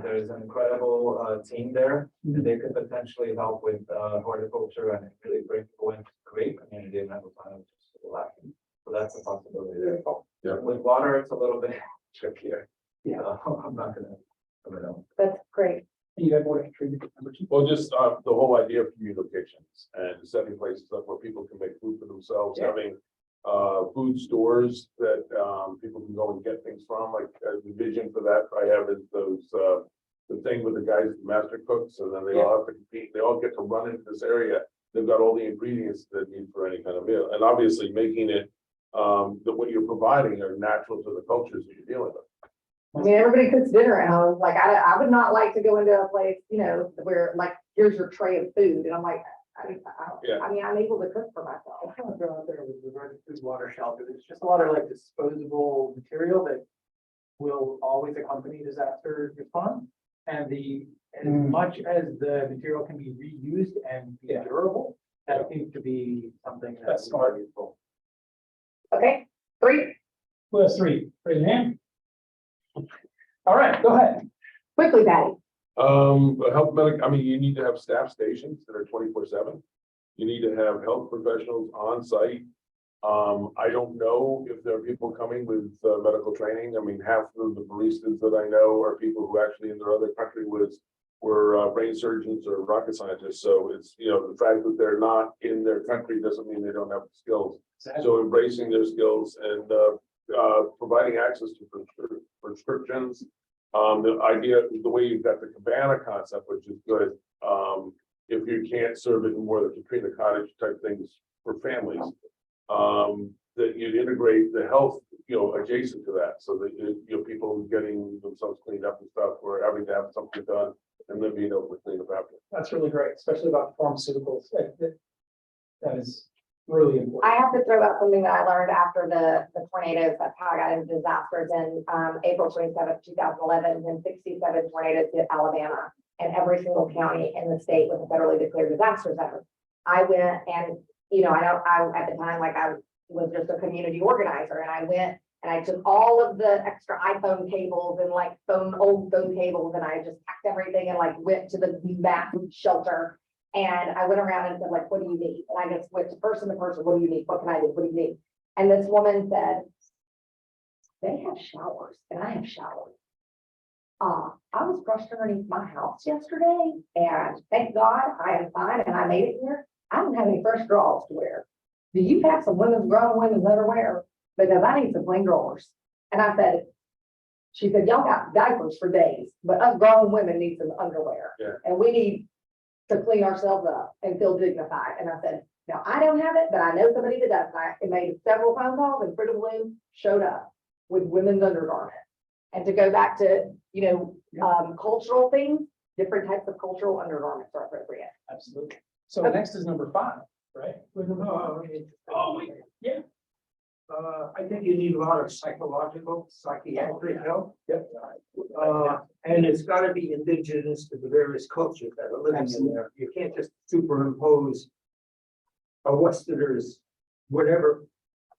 There is an incredible team there, and they could potentially help with horticulture and really bring people in, create community in Randall's Island, which is still lacking. So that's a possibility there. Yeah. With water, it's a little bit trickier. Yeah. I'm not gonna, That's great. You have more to contribute to number two. Well, just the whole idea of communications and setting places up where people can make food for themselves, Yeah. having food stores that people can go and get things from, like the vision for that I have is those the thing with the guys, the master cooks, and then they all have to compete, they all get to run into this area. They've got all the ingredients that need for any kind of meal, and obviously making it that what you're providing are natural to the cultures that you're dealing with. I mean, everybody cooks dinner at home. Like, I would not like to go into a place, where like, here's your tray of food. And I'm like, I mean, I'm able to cook for myself. I kind of throw out there with regard to food, water, shelter, there's just a lot of like disposable material that will always accompany disaster response. And as much as the material can be reused and be durable, that seems to be something That's that's smart. useful. Okay, three, Who has three? Raise your hand. All right, go ahead. quickly, Patty. Health medic, I mean, you need to have staff stations that are 24/7. You need to have health professionals on site. I don't know if there are people coming with medical training. I mean, half of the baristas that I know are people who actually in their other country were brain surgeons or rocket scientists. So it's, the fact that they're not in their country doesn't mean they don't have the skills. So embracing their skills and providing access to prescriptions. The idea, the way you've got the cabana concept, which is good. If you can't serve it in more than Katrina cottage type things for families, that you'd integrate the health, adjacent to that, so that people getting themselves cleaned up and stuff, or having to have something done, and then being able to clean up after. That's really great, especially about pharmaceuticals. That is really important. I have to throw out something that I learned after the tornadoes. That's how I got into disasters in April 27th, 2011, when 67 tornadoes hit Alabama, and every single county in the state was a federally declared disaster zone. I went and, I at the time, like, I was just a community organizer, and I went and I took all of the extra iPhone cables and like old phone cables, and I just packed everything and like went to the mass shelter. And I went around and said, like, what do you need? And I just went to person, what do you need? What can I do? What do you need? And this woman said, they have showers and I have showers. I was brushed underneath my house yesterday, and thank God I am fine and I made it here. I don't have any fresh drawers to wear. Do you have some grown women's underwear? Because I need some clean drawers. And I said, she said, y'all got diapers for days, but us grown women need some underwear. Yeah. And we need to clean ourselves up and feel dignified. And I said, now, I don't have it, but I know somebody that does. And I made several phone calls and Fruit of the Loom showed up with women's undergarment. And to go back to, cultural things, different types of cultural undergarments are appropriate. Absolutely. So next is number 5, right? Oh, wait, yeah. I think you need a lot of psychological, psychiatric help. Yep. And it's gotta be indigenous to the various cultures that are living in there. You can't just superimpose a Westerners, whatever,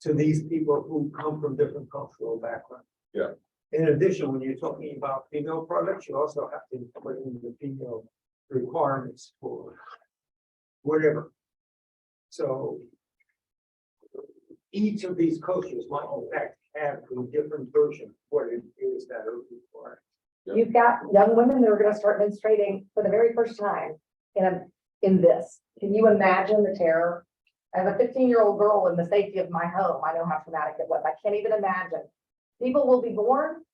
to these people who come from different cultural backgrounds. Yeah. In addition, when you're talking about female products, you also have to put in the female requirements for whatever. So each of these cultures might in fact have a different version of what it is that are required. Yeah. You've got young women that are gonna start menstruating for the very first time in this. Can you imagine the terror? As a 15-year-old girl in the safety of my home, I know how traumatic it was. I can't even imagine. People will be born,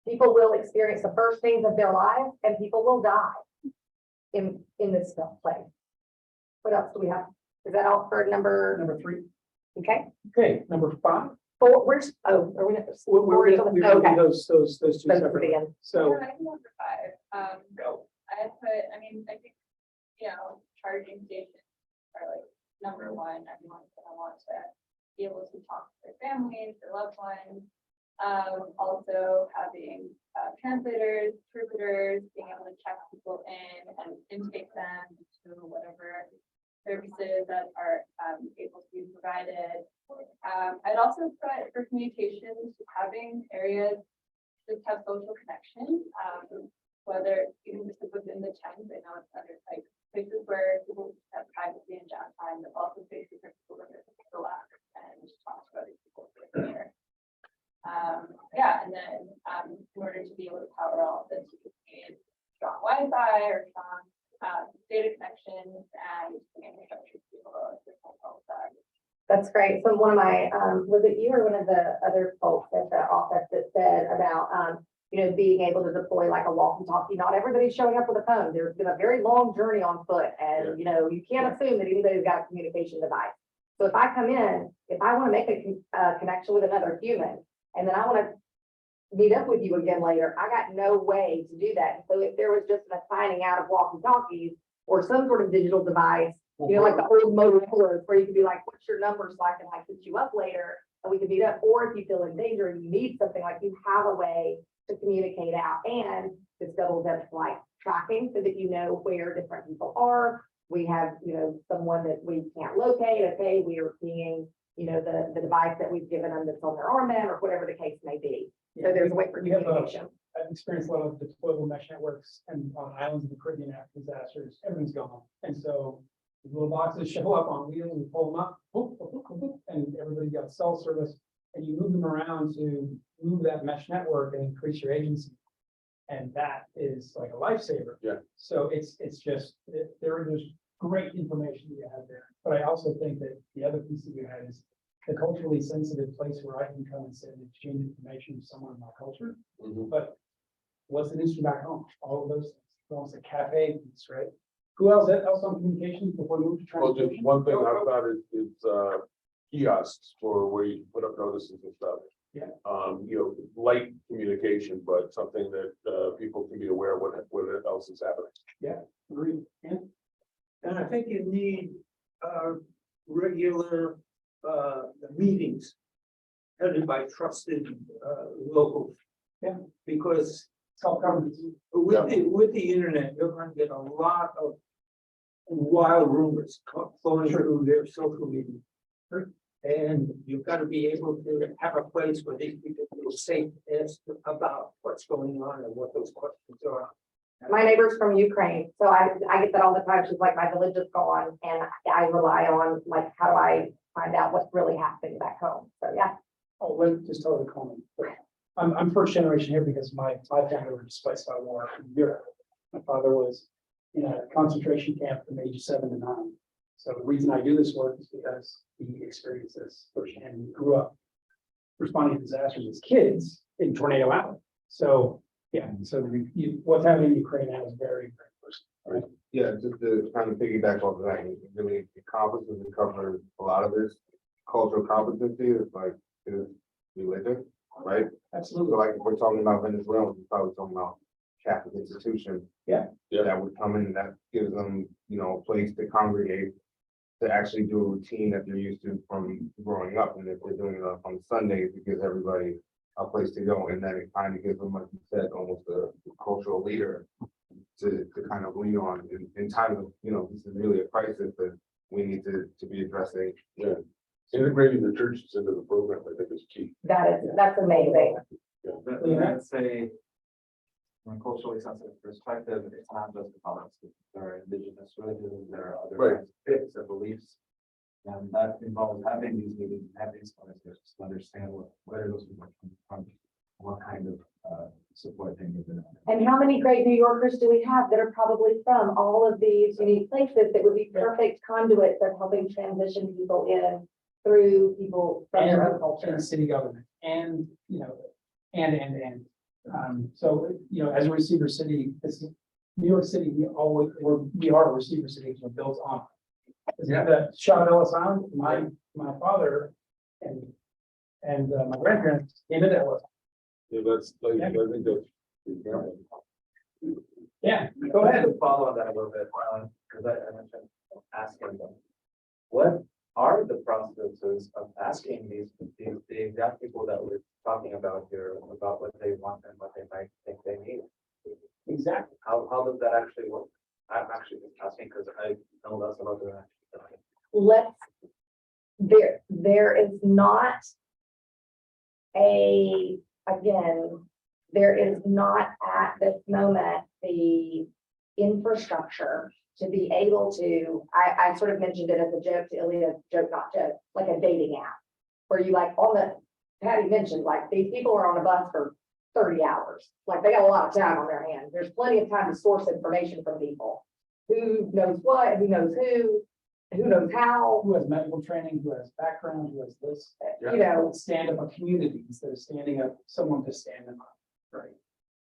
people will experience the first things of their life, and people will die in this place. What else do we have? Is that all for number? Number 3. Okay, Okay, number 5. 4, are we? We're gonna Okay. do those two Those at the separately. end. So I can number 5. go. I think, charging stations are like number 1. Everyone's gonna want to be able to talk to their families, their loved ones. Also having translators, interpreters, being able to check people in and intake them to whatever services that are able to be provided. I'd also put for communications, having areas just have social connection, whether even just within the tent, I know it's other like places where people have privacy and downtime, but also places where people are going to relax and talk to other people here. And then in order to be able to power all of this, you need strong Wi-Fi or strong data connections and infrastructure to be able to all of that. That's great. So one of my, was it you or one of the other folks at the office that said about, being able to deploy like a walkie-talkie? Not everybody's showing up with a phone. There's been a very long journey on foot and, you can't assume that anybody's got a communication device. So if I come in, if I want to make a connection with another human, and then I want to meet up with you again later, I got no way to do that. So if there was just an assigning out of walkie-talkies or some sort of digital device, like the old Motorola, where you could be like, what's your number so I can like hit you up later and we can meet up. Or if you feel in danger and you need something, like you have a way to communicate out, and it's double depth like tracking so that you know where different people are. We have, someone that we can't locate. Okay, we are seeing, the device that we've given them that's on their armband or whatever the case may be. So there's a way for communication. I've experienced a lot of deployable mesh networks and on islands of the Caribbean after disasters, everything's gone. And so the little boxes show up on wheels and pull them up, boop, boop, boop, boop, and everybody's got cell service, and you move them around to move that mesh network and increase your agency. And that is like a lifesaver. Yeah. So there's great information you have there. But I also think that the other piece that you had is the culturally sensitive place where I can come and sit and exchange information with someone in my culture. Mhm. But what's the issue back home? All of those things. It's almost a cafe piece, right? Who else on communications before we move to Well, transportation? just one thing I found is kiosks for where you put up notices and stuff. Yeah. Light communication, but something that people can be aware of what else is happening. Agreed. Yeah. And I think you need regular meetings headed by trusted locals. Yeah. Because Self-governance. with the internet, you're going to get a lot of wild rumors flowing through their social media. And you've got to be able to have a place where these people feel safe to ask about what's going on and what those questions are. My neighbor's from Ukraine, so I get that all the time. She's like, my village is gone, and I rely on like, how do I find out what's really happening back home? So yeah. Oh, let me just totally comment. I'm first generation here because my family were displaced by war in Europe. My father was in a concentration camp from age 7 to 9. So the reason I do this work is because he experienced this firsthand. We grew up responding to disasters as kids in Tornado Alley. So yeah, so what's happening in Ukraine now is very, very personal. Right? Yeah, just to kind of piggyback off of that, it really encompasses and covers a lot of this. Cultural competency is like, is religion, right? So Absolutely. like, if we're talking about Venezuela, we're probably talking about Catholic institution. Yeah. That would come in, that gives them, you know, a place to congregate, to actually do a routine that they're used to from growing up. And if they're doing it on Sundays, it gives everybody a place to go. And then it kind of gives them, like you said, almost a cultural leader to kind of lean on in times of, you know, this is really a crisis that we need to be addressing. Yeah. Integrating the churches into the program, I think is key. That's amazing. Let's say, from a culturally sensitive perspective, it's not just the politics. There are indigenous religions, there are other Right. kinds of faiths and beliefs. And that involves having these meetings, having these conversations to understand where those people come from, what kind of support they need. And how many great New Yorkers do we have that are probably from all of these unique places that would be perfect conduits of helping transition people in through people from their own culture? And city government, and, you know, and. So, you know, as a receiver city, this, New York City, we are a receiver city, we're built on. Yeah, the Shot Ellis Island, my father and my grandparents came into Ellis. Yeah, that's, like, Yeah. I think that's. Yeah, go ahead. To follow on that a little bit, because I mentioned asking them. What are the processes of asking the exact people that we're talking about here about what they want and what they might think they need? Exactly. How does that actually work? I'm actually just asking because I know less about the. There is not there is not at this moment the infrastructure to be able to, I sort of mentioned it as a joke to Ilya, joke, not joke, like a dating app. Where you like Patty mentioned, like these people are on a bus for 30 hours. Like they got a lot of time on their hands. There's plenty of time to source information from people. Who knows what, who knows who knows how, Who has medical training, who has background, who has this, you know. stand up a community instead of standing up someone to stand them up. Right.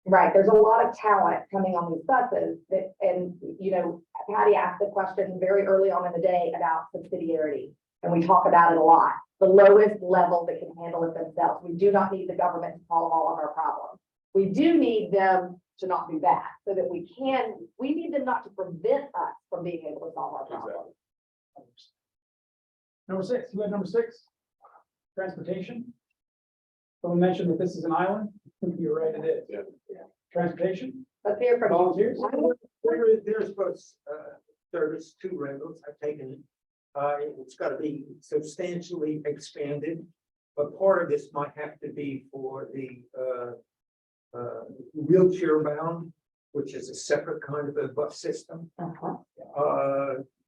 Right, there's a lot of talent coming on these buses that, and, you know, Patty asked the question very early on in the day about subsidiarity. And we talk about it a lot, the lowest level that can handle it themselves. We do not need the government to solve all of our problems. We do need them to not do that, so that we need them not to prevent us from being able to solve our problems. Number 6, who had number 6? Transportation. Someone mentioned that this is an island. You're right, it is. Yeah. Transportation. Let's hear from you. Volunteers. There's bus service to Reynolds. I've taken it. It's got to be substantially expanded, but part of this might have to be for the wheelchair bound, which is a separate kind of a bus system.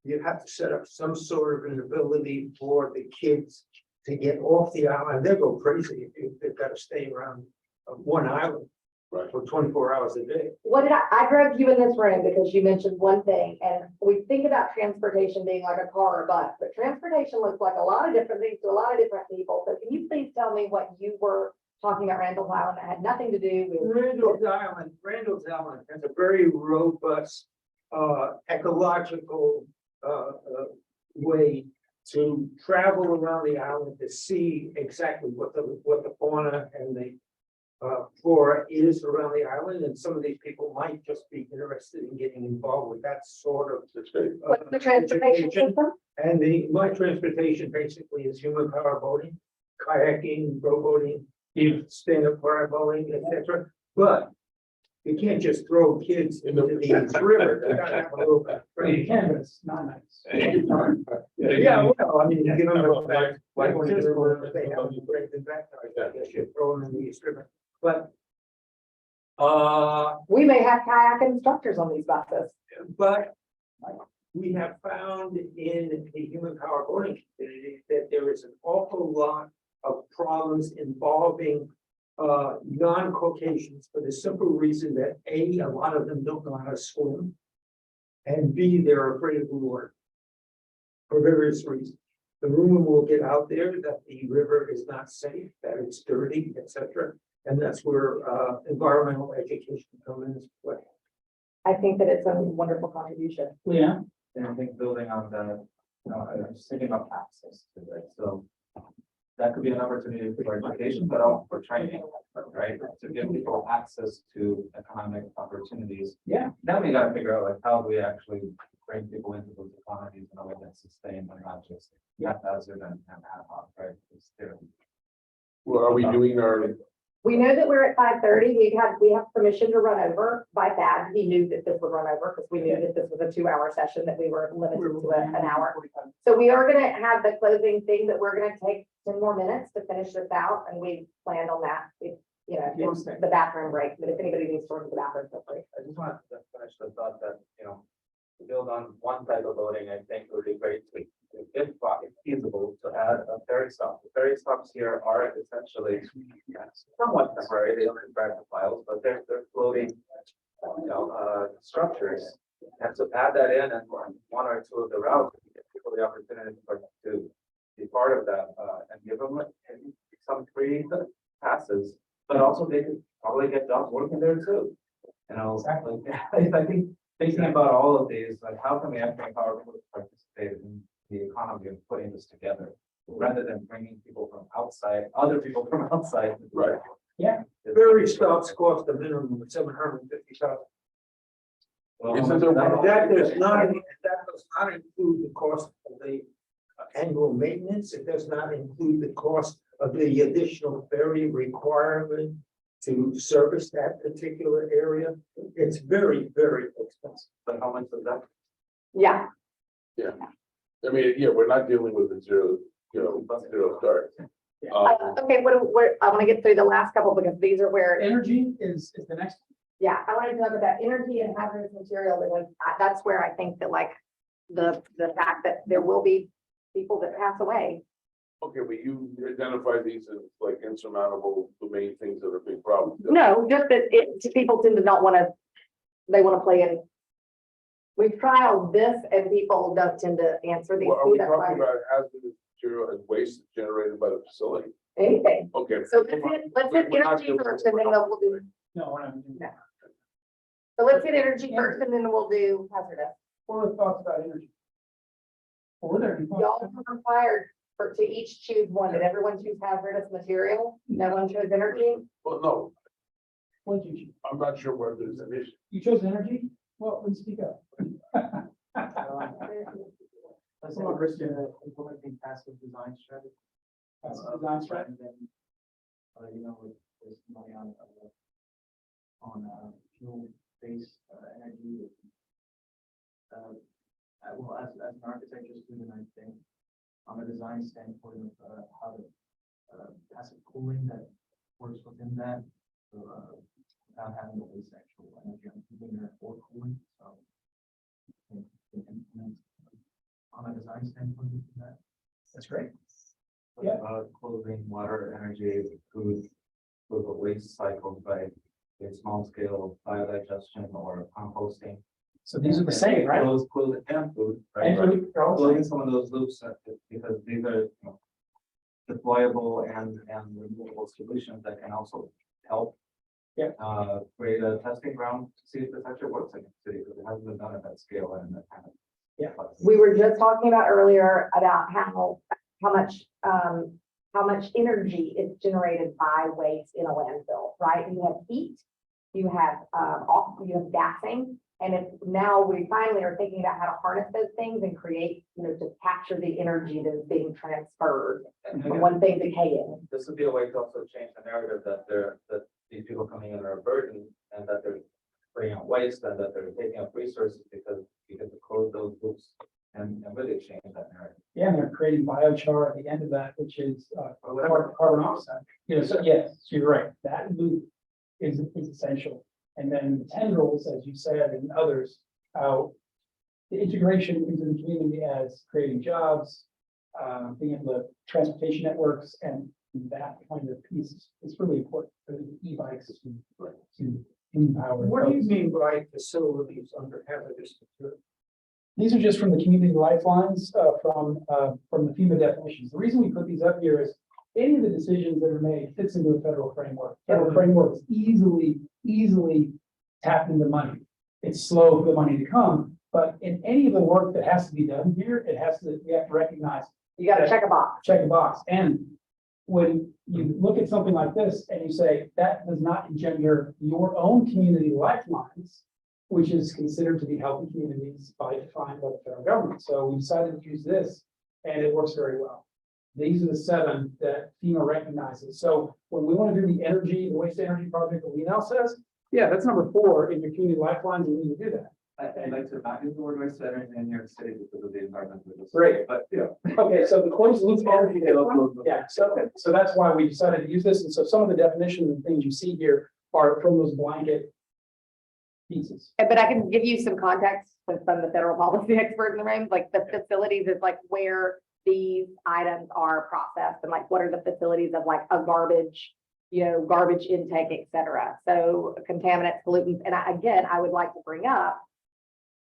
You have to set up some sort of an ability for the kids to get off the island. They'll go crazy if they've got to stay around one island for 24 hours a day. I drove you in this room because you mentioned one thing, and we think about transportation being like a car or a bus, but transportation looks like a lot of different things to a lot of different people. So can you please tell me what you were talking about Randall's Island that had nothing to do with? Randall's Island has a very robust ecological way to travel around the island to see exactly what the fauna and the flora is around the island, and some of these people might just be interested in getting involved with that sort of. What's the transportation education. system? And my transportation basically is human power boating, kayaking, rowboating, stand-up paddleboarding, etc. But you can't just throw kids into the river. They gotta have a little bit. Well, you can, but it's not nice. Yeah, well, I mean, you give them a back, like when they have to break the back, I guess you throw them in the river. But We may have kayak instructors on these buses. but we have found in the human power boating community that there is an awful lot of problems involving non-Caucasians for the simple reason that A, a lot of them don't know how to swim, and B, they're afraid of the water for various reasons. The rumor will get out there that the river is not safe, that it's dirty, etc. And that's where environmental education comes into play. I think that it's a wonderful contribution. Yeah, And I think building on that, I'm just thinking about access to it, so. That could be an opportunity for education, but also for training, right? To give people access to economic opportunities. yeah. Then we gotta figure out like how do we actually bring people into those economies in a way that's sustained and not just haphazard and ad hoc, right? It's there. Well, are we doing our, We know that we're at 5:30. We have permission to run over by Thad. He knew that this would run over because we knew that this was a 2-hour session, that we were limited to an hour. So we are gonna have the closing thing, that we're gonna take 10 more minutes to finish this out, and we planned on that. If, you know, it's the bathroom break, but if anybody needs to run to the bathroom, feel free. I just wanted to finish the thought that, to build on one type of voting, I think it would be great to, if feasible, to add a ferry stop. The ferry stops here are essentially somewhat temporary, they don't impact the files, but they're floating, structures. And to add that in and one or two of the routes, give people the opportunity to be part of that, and give them some free passes, but also they could probably get jobs working there too. Exactly. I think thinking about all of these, like how can we actually empower people to participate in the economy of putting this together, rather than bringing people from outside, other people from outside. Right. Yeah. Ferry stops cost a minimum of $750,000. Well, Isn't there one- That does not include the cost of the annual maintenance. It does not include the cost of the additional ferry requirement to service that particular area. It's very, very expensive. But how much is that? Yeah, I mean, yeah, we're not dealing with a zero, zero start. okay, I want to get through the last couple, because these are where, Energy is the next. yeah, I want to talk about energy and hazardous material, and that's where I think that like the fact that there will be people that pass away. Okay, but you identify these as like insurmountable, the main things that are big problems. No, just that people tend to not want to, they want to play in. We've trialed this and people don't tend to answer these. Well, are we That's why- talking about hazardous material and waste generated by the facility? Anything. Okay. So let's hit We're not energy doing- first, and then we'll do, No, we're not doing No. that. so let's hit energy first, and then we'll do hazardous. What are the thoughts about energy? Or were there any thoughts? Y'all are required to each choose one. Did everyone choose hazardous material? No one chose energy? Well, no, What did you choose? I'm not sure where there's an issue. You chose energy? Well, let's speak up. Let's say we're implementing passive design strategy. That's the design strategy. With this money on fuel-based energy. Well, as an architecture student, I think on a design standpoint of how to passive cooling that works within that, so, without having to waste actual energy on keeping there for cooling. So I think we can implement on a design standpoint of that. That's great. Yeah. Clothing, water, energy, food, with a waste cycle by a small scale biodigestion or composting. So these are the same, right? Clothes and food, right? And food, they're all the Closing same. some of those loops because these are deployable and removable solutions that can also help. Yeah. Create a testing ground to see if this actually works in the city, because it hasn't been done at that scale and that kind of. Yeah. We were just talking about earlier about how much energy is generated by waste in a landfill, right? You have heat, you have gassing, and now we finally are thinking about how to harness those things and create, to capture the energy that is being transferred from one thing to decaying. This would be a way to also change the narrative that these people coming in are a burden and that they're putting out waste and that they're taking up resources, because you get to close those loops and really change that narrative. Yeah, and they're creating biochar at the end of that, which is carbon offset. So yes, so you're right. That loop is essential. And then the tendrils, as you said, and others, how the integration into the community as creating jobs, being able to transportation networks, and that kind of piece is really important for the e-bikes to empower. What do you folks. mean by facilities under hazardous material? These are just from the community lifelines, from the FEMA definitions. The reason we put these up here is any of the decisions that are made fits into a federal framework. Federal frameworks easily tap into money. it's slow for the money to come. But in any of the work that has to be done here, we have to recognize, You gotta check a box. check a box. And when you look at something like this and you say, that does not engender your own community lifelines, which is considered to be healthy communities defined by the federal government. So we decided to use this and it works very well. These are the 7 that FEMA recognizes. So when we want to do the waste energy project that Lena says, yeah, that's number 4 in your community lifelines, and we need to do that. I'd like to not use the word waste center in New York City because of the environmental. Great. But, yeah. Okay, so the closed loop energy, yeah, so that's why we decided to use this. And so some of the definitions and things you see here are from those blanket pieces. But I can give you some context with some of the federal policy experts in the room, like the facilities is like where these items are processed and like what are the facilities of like a garbage, garbage intake, et cetera. So contaminants, pollutants, and I would like to bring up,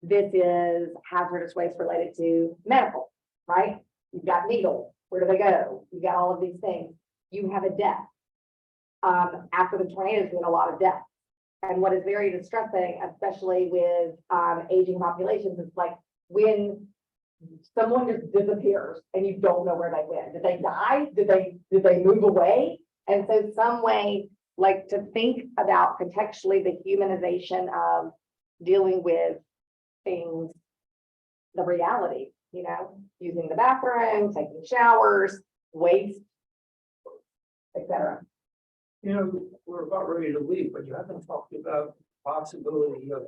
this is hazardous waste related to medical, right? You've got needles, where do they go? You've got all of these things. You have a death. After the tornadoes, we had a lot of death. And what is very distressing, especially with aging populations, is like when someone just disappears and you don't know where they went. Did they die? Did they move away? And so some way, like to think about contextually the humanization of dealing with things, the reality, using the bathroom, taking showers, waste, etc. We're about ready to leave, but you haven't talked about the possibility of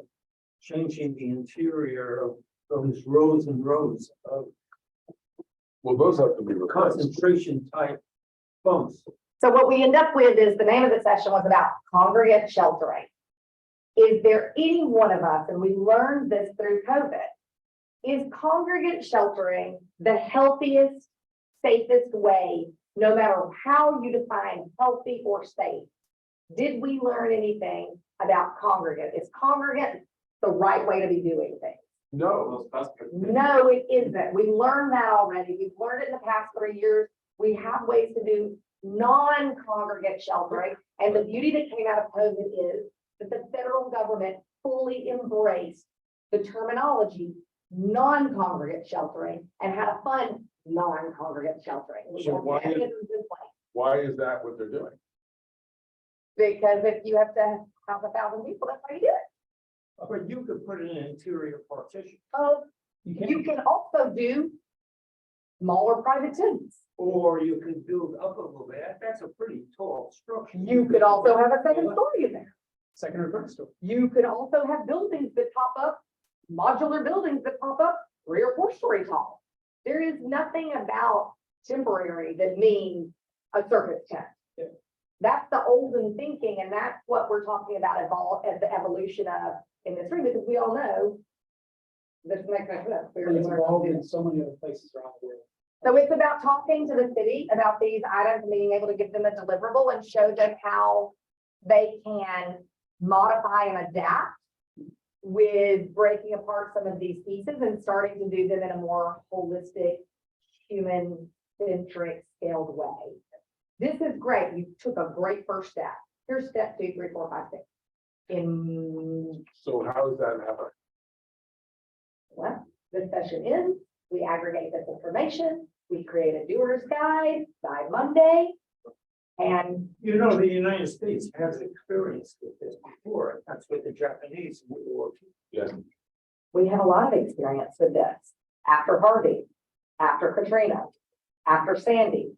changing the interior of those rows and rows of Well, those have to be replaced. concentration type pumps. So what we end up with is the name of the session was about congregate sheltering. Is there any one of us, and we learned this through COVID, is congregate sheltering the healthiest, safest way, no matter how you define healthy or safe? Did we learn anything about congregate? Is congregate the right way to be doing things? No, No, it isn't. We learned that already. We've learned it in the past 3 years. We have ways to do non-congregate sheltering. And the beauty that came out of COVID is that the federal government fully embraced the terminology non-congregate sheltering and had a fund non-congregate sheltering. So why is that what they're doing? Because if you have to house 1,000 people, that's how you do it. But you could put in an interior partition, Oh, you can also do smaller private tents. or you could build up a little bit. That's a pretty tall structure. You could also have a second story in there. Second or third story. You could also have buildings that pop up, modular buildings that pop up 3 or 4 stories tall. There is nothing about temporary that means a circus tent. Yeah. That's the olden thinking, and that's what we're talking about as the evolution of in this room, because we all know this makes sense. And it's evolved in so many other places around the world. So it's about talking to the city about these items and being able to give them a deliverable and show them how they can modify and adapt with breaking apart some of these pieces and starting to do them in a more holistic, human-centric, scaled way. This is great. You took a great first step. Here's step 2, 3, 4, 5, 6. So how does that happen? Well, this session ends. We aggregate this information. We create a doer's guide by Monday. And The United States has experience with this before. That's with the Japanese in World War II. Yes. we have a lot of experience with this. After Harvey, after Katrina, after Sandy.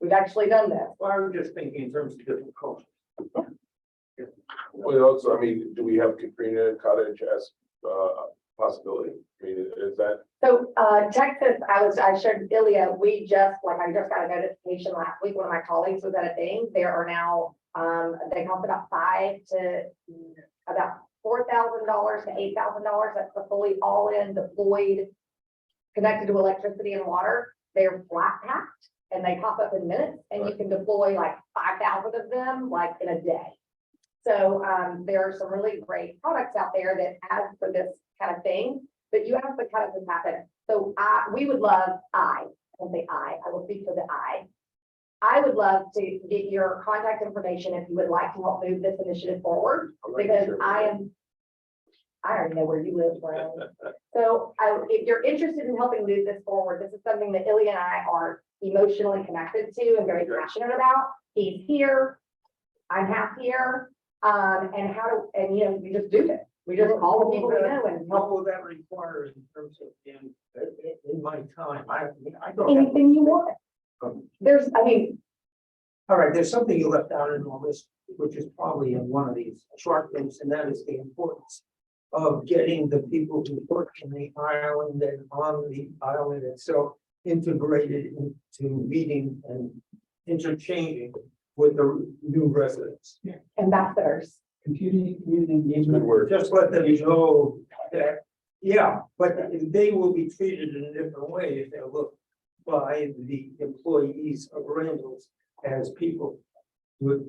We've actually done this. Well, I was just thinking in terms of different cultures. Well, also, do we have Katrina Cottage as possibility? Is that, So Texas, I showed Ilya, I just got a notification last week, one of my colleagues was at a thing, there are now, they cost about $4,000 to $8,000, that's the fully all-in deployed, connected to electricity and water, they're flat packed, and they pop up in minutes, and you can deploy like 5,000 of them, like in a day. So there are some really great products out there that add for this kind of thing, but you have to kind of happen. So we would love, I will speak for the I would love to get your contact information if you would like to help move this initiative forward, because I I already know where you live, Brian. So if you're interested in helping move this forward, this is something that Ilya and I are emotionally connected to and very passionate about. He's here. I'm half here. And we just do it. We just call the people we know and What help will that require in terms of, in my time? I don't. have- anything you want. All right, there's something you left out in all this, which is probably in one of these short things, and that is the importance of getting the people who work in the island and on the island itself integrated into meeting and interchanging with the new residents. ambassadors. Community engagement. Good word. Just let them know that, yeah, but they will be treated in a different way if they're looked by the employees of Randall's as people with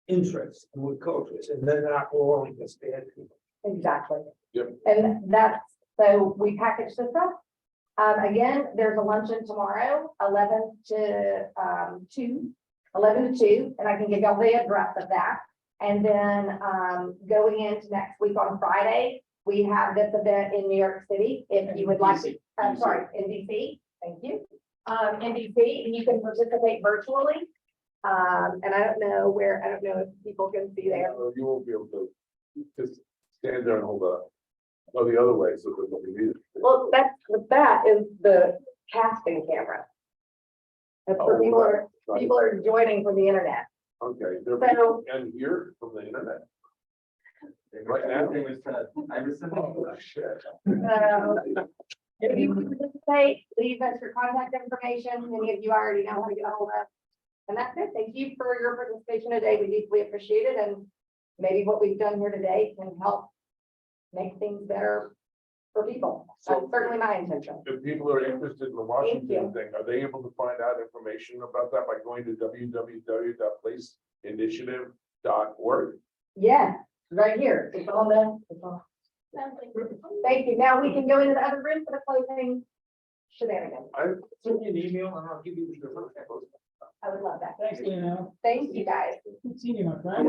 interests and with cultures, and they're not all just bad people. Exactly. Yep. And so we packaged this up. Again, there's a luncheon tomorrow, 11 to 2, and I can give y'all the address of that. And then, going into next week on Friday, we have this event in New York City. If you would like, in DC, thank you. In DC, and you can participate virtually. And I don't know if people can see there. You won't be able to just stand there and hold up. No, the other way, so there's nothing needed. Well, that is the casting camera. That's for people are joining from the internet. Okay, they're, So- and here from the internet. Right now, I just said, Oh, shit. If you participate, leave us your contact information, many of you already know how to get a hold of. And that's it. Thank you for your participation today. We deeply appreciate it, and maybe what we've done here today can help make things better for people. That's certainly my intention. If people are interested in the Washington thing, are they able to find out information about that by going to www.placeinitiative.org? Yeah, right here. It's on the. Thank you. Now we can go into the other room for the closing shenanigans. Send me an email and I'll give you the. I would love that. Thanks, Leonel. Thank you, guys. Good seeing you, my friend.